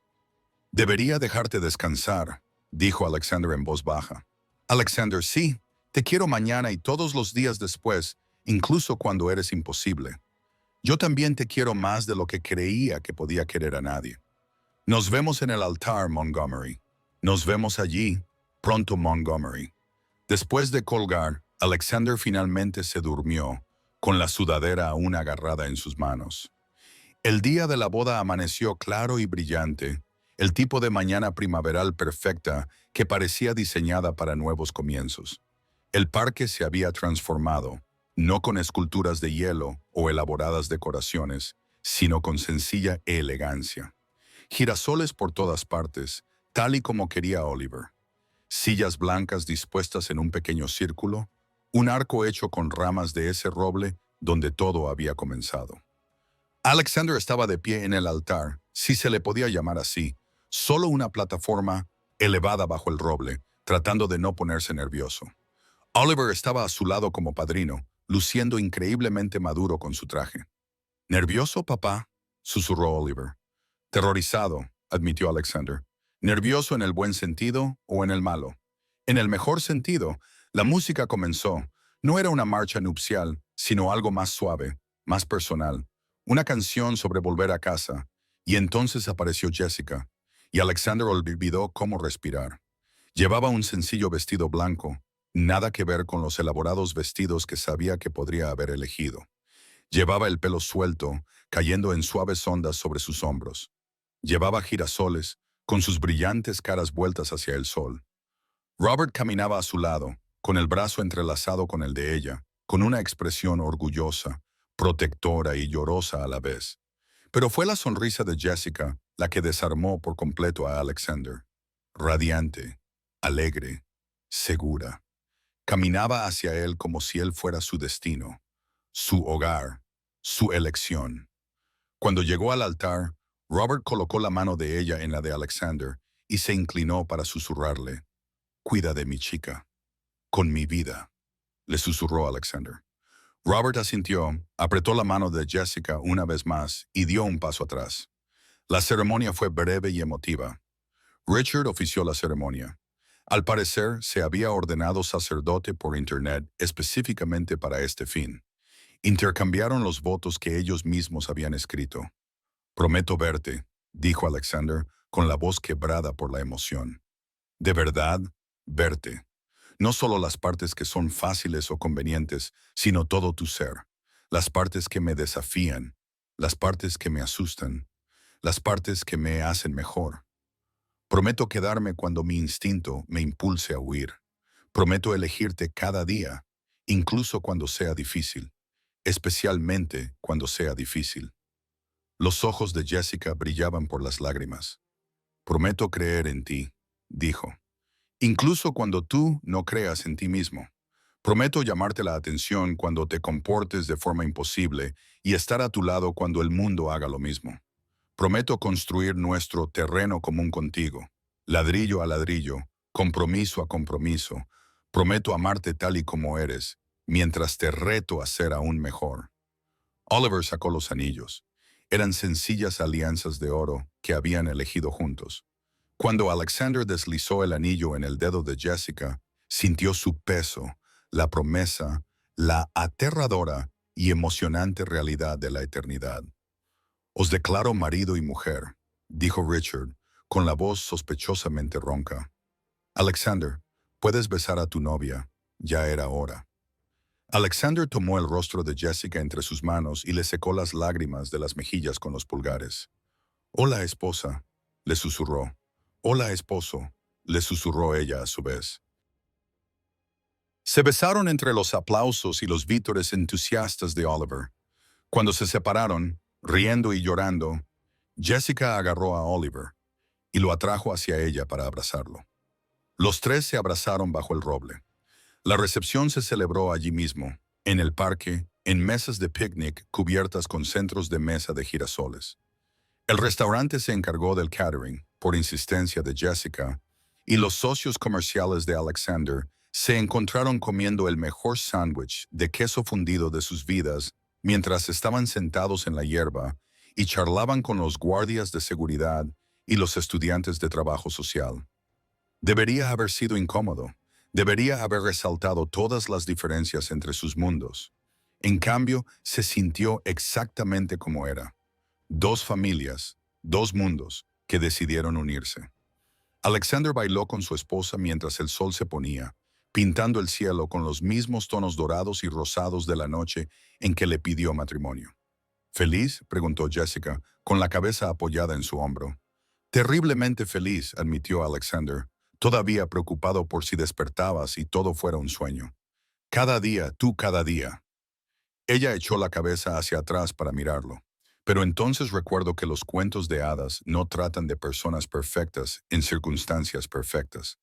Debería dejarte descansar, dijo Alexander en voz baja. Alexander, sí, te quiero mañana y todos los días después, incluso cuando eres imposible. Yo también te quiero más de lo que creía que podía querer a nadie. Nos vemos en el altar, Montgomery. Nos vemos allí, pronto, Montgomery. Después de colgar, Alexander finalmente se durmió, con la sudadera aún agarrada en sus manos. El día de la boda amaneció claro y brillante, el tipo de mañana primaveral perfecta que parecía diseñada para nuevos comienzos. El parque se había transformado, no con esculturas de hielo o elaboradas decoraciones, sino con sencilla elegancia. Girasoles por todas partes, tal y como quería Oliver. Sillas blancas dispuestas en un pequeño círculo, un arco hecho con ramas de ese roble donde todo había comenzado. Alexander estaba de pie en el altar, si se le podía llamar así, solo una plataforma elevada bajo el roble, tratando de no ponerse nervioso. Oliver estaba a su lado como padrino, luciendo increíblemente maduro con su traje. ¿Nervioso, papá?, susurró Oliver. Terrorizado, admitió Alexander. ¿Nervioso en el buen sentido o en el malo? En el mejor sentido, la música comenzó. No era una marcha nupcial, sino algo más suave, más personal. Una canción sobre volver a casa. Y entonces apareció Jessica, y Alexander olvidó cómo respirar. Llevaba un sencillo vestido blanco, nada que ver con los elaborados vestidos que sabía que podría haber elegido. Llevaba el pelo suelto, cayendo en suaves ondas sobre sus hombros. Llevaba girasoles, con sus brillantes caras vueltas hacia el sol. Robert caminaba a su lado, con el brazo entrelazado con el de ella, con una expresión orgullosa, protectora y llorosa a la vez. Pero fue la sonrisa de Jessica la que desarmó por completo a Alexander. Radiante, alegre, segura. Caminaba hacia él como si él fuera su destino, su hogar, su elección. Cuando llegó al altar, Robert colocó la mano de ella en la de Alexander y se inclinó para susurrarle. «Cuida de mi chica. Con mi vida», le susurró Alexander. Robert asintió, apretó la mano de Jessica una vez más y dio un paso atrás. La ceremonia fue breve y emotiva. Richard ofició la ceremonia. Al parecer, se había ordenado sacerdote por Internet específicamente para este fin. Intercambiaron los votos que ellos mismos habían escrito. «Prometo verte», dijo Alexander, con la voz quebrada por la emoción. «De verdad, verte. No solo las partes que son fáciles o convenientes, sino todo tu ser. Las partes que me desafían. las partes que me asustan, las partes que me hacen mejor. Prometo quedarme cuando mi instinto me impulse a huir. Prometo elegirte cada día, incluso cuando sea difícil, especialmente cuando sea difícil. Los ojos de Jessica brillaban por las lágrimas. Prometo creer en ti, dijo, incluso cuando tú no creas en ti mismo. Prometo llamarte la atención cuando te comportes de forma imposible y estar a tu lado cuando el mundo haga lo mismo. Prometo construir nuestro terreno común contigo, ladrillo a ladrillo, compromiso a compromiso. Prometo amarte tal y como eres, mientras te reto a ser aún mejor. Oliver sacó los anillos. Eran sencillas alianzas de oro que habían elegido juntos. Cuando Alexander deslizó el anillo en el dedo de Jessica, sintió su peso, la promesa, la aterradora y emocionante realidad de la eternidad. Os declaro marido y mujer, dijo Richard, con la voz sospechosamente ronca. Alexander, puedes besar a tu novia, ya era hora. Alexander tomó el rostro de Jessica entre sus manos y le secó las lágrimas de las mejillas con los pulgares. Hola, esposa, le susurró. Hola, esposo, le susurró ella a su vez. Se besaron entre los aplausos y los vítores entusiastas de Oliver. Cuando se separaron, riendo y llorando, Jessica agarró a Oliver y lo atrajo hacia ella para abrazarlo. Los tres se abrazaron bajo el roble. La recepción se celebró allí mismo, en el parque, en mesas de picnic cubiertas con centros de mesa de girasoles. El restaurante se encargó del catering, por insistencia de Jessica, y los socios comerciales de Alexander se encontraron comiendo el mejor sándwich de queso fundido de sus vidas mientras estaban sentados en la hierba y charlaban con los guardias de seguridad y los estudiantes de trabajo social. Debería haber sido incómodo. Debería haber resaltado todas las diferencias entre sus mundos. En cambio, se sintió exactamente como era. Dos familias, dos mundos, que decidieron unirse. Alexander bailó con su esposa mientras el sol se ponía, pintando el cielo con los mismos tonos dorados y rosados de la noche en que le pidió matrimonio. ¿Feliz?, preguntó Jessica, con la cabeza apoyada en su hombro. Terriblemente feliz, admitió Alexander, todavía preocupado por si despertabas y todo fuera un sueño. Cada día, tú cada día. Ella echó la cabeza hacia atrás para mirarlo. Pero entonces recuerdo que los cuentos de hadas no tratan de personas perfectas en circunstancias perfectas.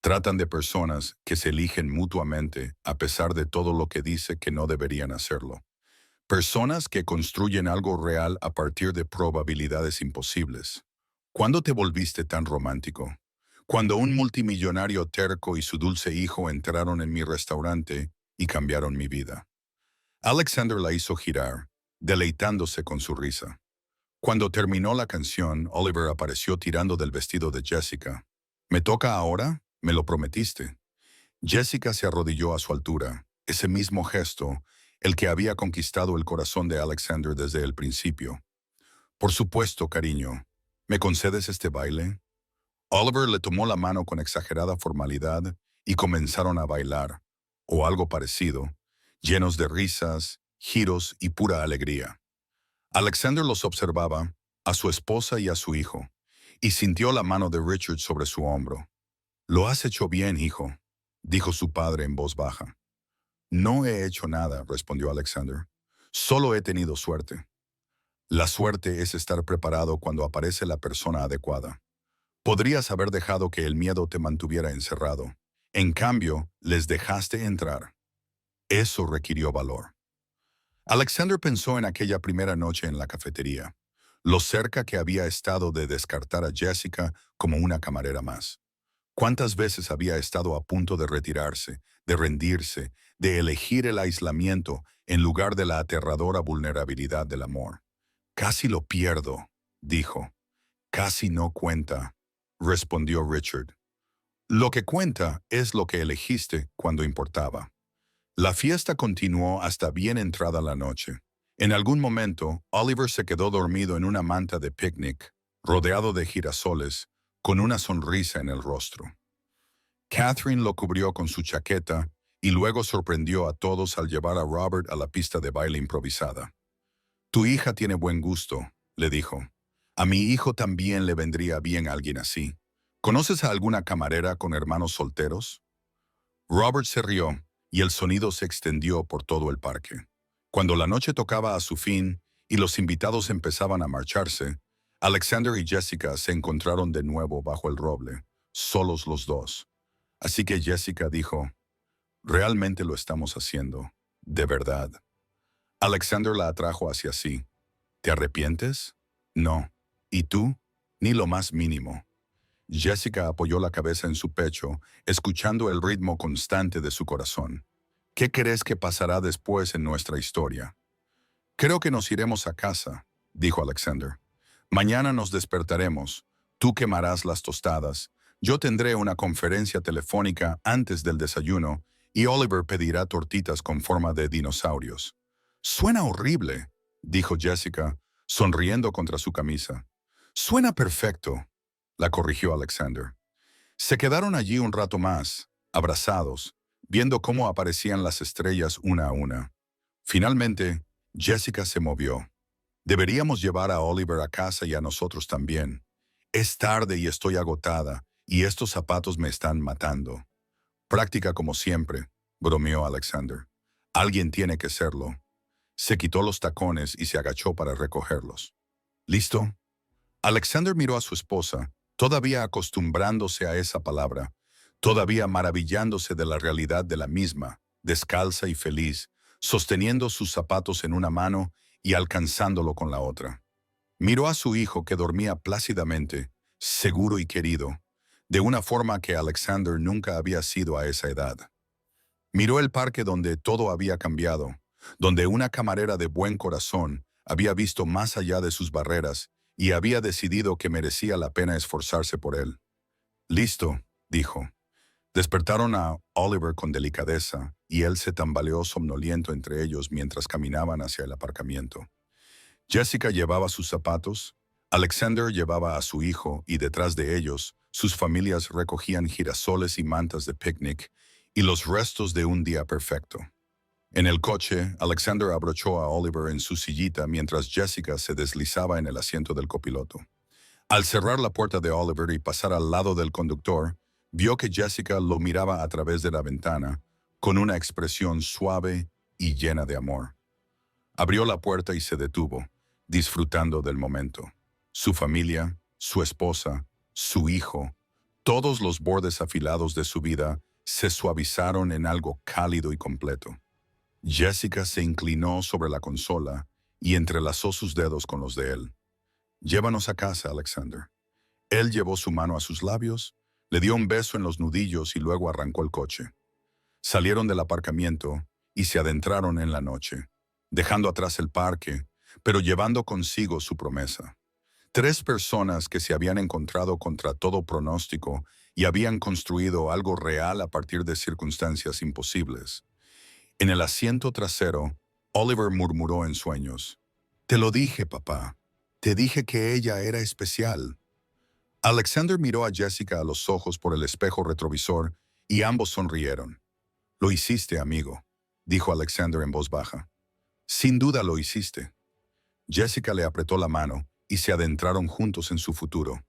Tratan de personas que se eligen mutuamente a pesar de todo lo que dice que no deberían hacerlo. Personas que construyen algo real a partir de probabilidades imposibles. ¿Cuándo te volviste tan romántico? Cuando un multimillonario terco y su dulce hijo entraron en mi restaurante y cambiaron mi vida. Alexander la hizo girar, deleitándose con su risa. Cuando terminó la canción, Oliver apareció tirando del vestido de Jessica. ¿Me toca ahora? Me lo prometiste. Jessica se arrodilló a su altura, ese mismo gesto, el que había conquistado el corazón de Alexander desde el principio. Por supuesto, cariño. ¿Me concedes este baile? Oliver le tomó la mano con exagerada formalidad y comenzaron a bailar, o algo parecido, llenos de risas, giros y pura alegría. Alexander los observaba, a su esposa y a su hijo, y sintió la mano de Richard sobre su hombro. «Lo has hecho bien, hijo», dijo su padre en voz baja. «No he hecho nada», respondió Alexander. «Solo he tenido suerte». La suerte es estar preparado cuando aparece la persona adecuada. Podrías haber dejado que el miedo te mantuviera encerrado. En cambio, les dejaste entrar. Eso requirió valor. Alexander pensó en aquella primera noche en la cafetería, lo cerca que había estado de descartar a Jessica como una camarera más. ¿Cuántas veces había estado a punto de retirarse, de rendirse, de elegir el aislamiento en lugar de la aterradora vulnerabilidad del amor? «Casi lo pierdo», dijo. «Casi no cuenta», respondió Richard. «Lo que cuenta es lo que elegiste cuando importaba». La fiesta continuó hasta bien entrada la noche. En algún momento, Oliver se quedó dormido en una manta de picnic, rodeado de girasoles, con una sonrisa en el rostro. Catherine lo cubrió con su chaqueta y luego sorprendió a todos al llevar a Robert a la pista de baile improvisada. Tu hija tiene buen gusto, le dijo. A mi hijo también le vendría bien alguien así. ¿Conoces a alguna camarera con hermanos solteros? Robert se rió y el sonido se extendió por todo el parque. Cuando la noche tocaba a su fin y los invitados empezaban a marcharse, Alexander y Jessica se encontraron de nuevo bajo el roble, solos los dos. Así que Jessica dijo, realmente lo estamos haciendo, de verdad. Alexander la atrajo hacia sí. ¿Te arrepientes? No. ¿Y tú? Ni lo más mínimo. Jessica apoyó la cabeza en su pecho, escuchando el ritmo constante de su corazón. ¿Qué crees que pasará después en nuestra historia? Creo que nos iremos a casa, dijo Alexander. Mañana nos despertaremos. Tú quemarás las tostadas. Yo tendré una conferencia telefónica antes del desayuno y Oliver pedirá tortitas con forma de dinosaurios. Suena horrible, dijo Jessica, sonriendo contra su camisa. Suena perfecto, la corrigió Alexander. Se quedaron allí un rato más, abrazados, viendo cómo aparecían las estrellas una a una. Finalmente, Jessica se movió. Deberíamos llevar a Oliver a casa y a nosotros también. Es tarde y estoy agotada, y estos zapatos me están matando. Práctica como siempre, bromeó Alexander. Alguien tiene que serlo. Se quitó los tacones y se agachó para recogerlos. ¿Listo? Alexander miró a su esposa, todavía acostumbrándose a esa palabra, todavía maravillándose de la realidad de la misma, descalza y feliz, sosteniendo sus zapatos en una mano y alcanzándolo con la otra. Miró a su hijo que dormía plácidamente, seguro y querido, de una forma que Alexander nunca había sido a esa edad. Miró el parque donde todo había cambiado, donde una camarera de buen corazón había visto más allá de sus barreras y había decidido que merecía la pena esforzarse por él. Listo, dijo. Despertaron a Oliver con delicadeza y él se tambaleó somnoliento entre ellos mientras caminaban hacia el aparcamiento. Jessica llevaba sus zapatos, Alexander llevaba a su hijo y detrás de ellos sus familias recogían girasoles y mantas de picnic y los restos de un día perfecto. En el coche, Alexander abrochó a Oliver en su sillita mientras Jessica se deslizaba en el asiento del copiloto. Al cerrar la puerta de Oliver y pasar al lado del conductor, vio que Jessica lo miraba a través de la ventana, con una expresión suave y llena de amor. Abrió la puerta y se detuvo, disfrutando del momento. Su familia, su esposa, su hijo, todos los bordes afilados de su vida se suavizaron en algo cálido y completo. Jessica se inclinó sobre la consola y entrelazó sus dedos con los de él. Llévanos a casa, Alexander. Él llevó su mano a sus labios, le dio un beso en los nudillos y luego arrancó el coche. Salieron del aparcamiento y se adentraron en la noche, dejando atrás el parque, pero llevando consigo su promesa. 3 personas que se habían encontrado contra todo pronóstico y habían construido algo real a partir de circunstancias imposibles. En el asiento trasero, Oliver murmuró en sueños. «Te lo dije, papá. Te dije que ella era especial». Alexander miró a Jessica a los ojos por el espejo retrovisor y ambos sonrieron. «Lo hiciste, amigo», dijo Alexander en voz baja. «Sin duda lo hiciste». Jessica le apretó la mano y se adentraron juntos en su futuro.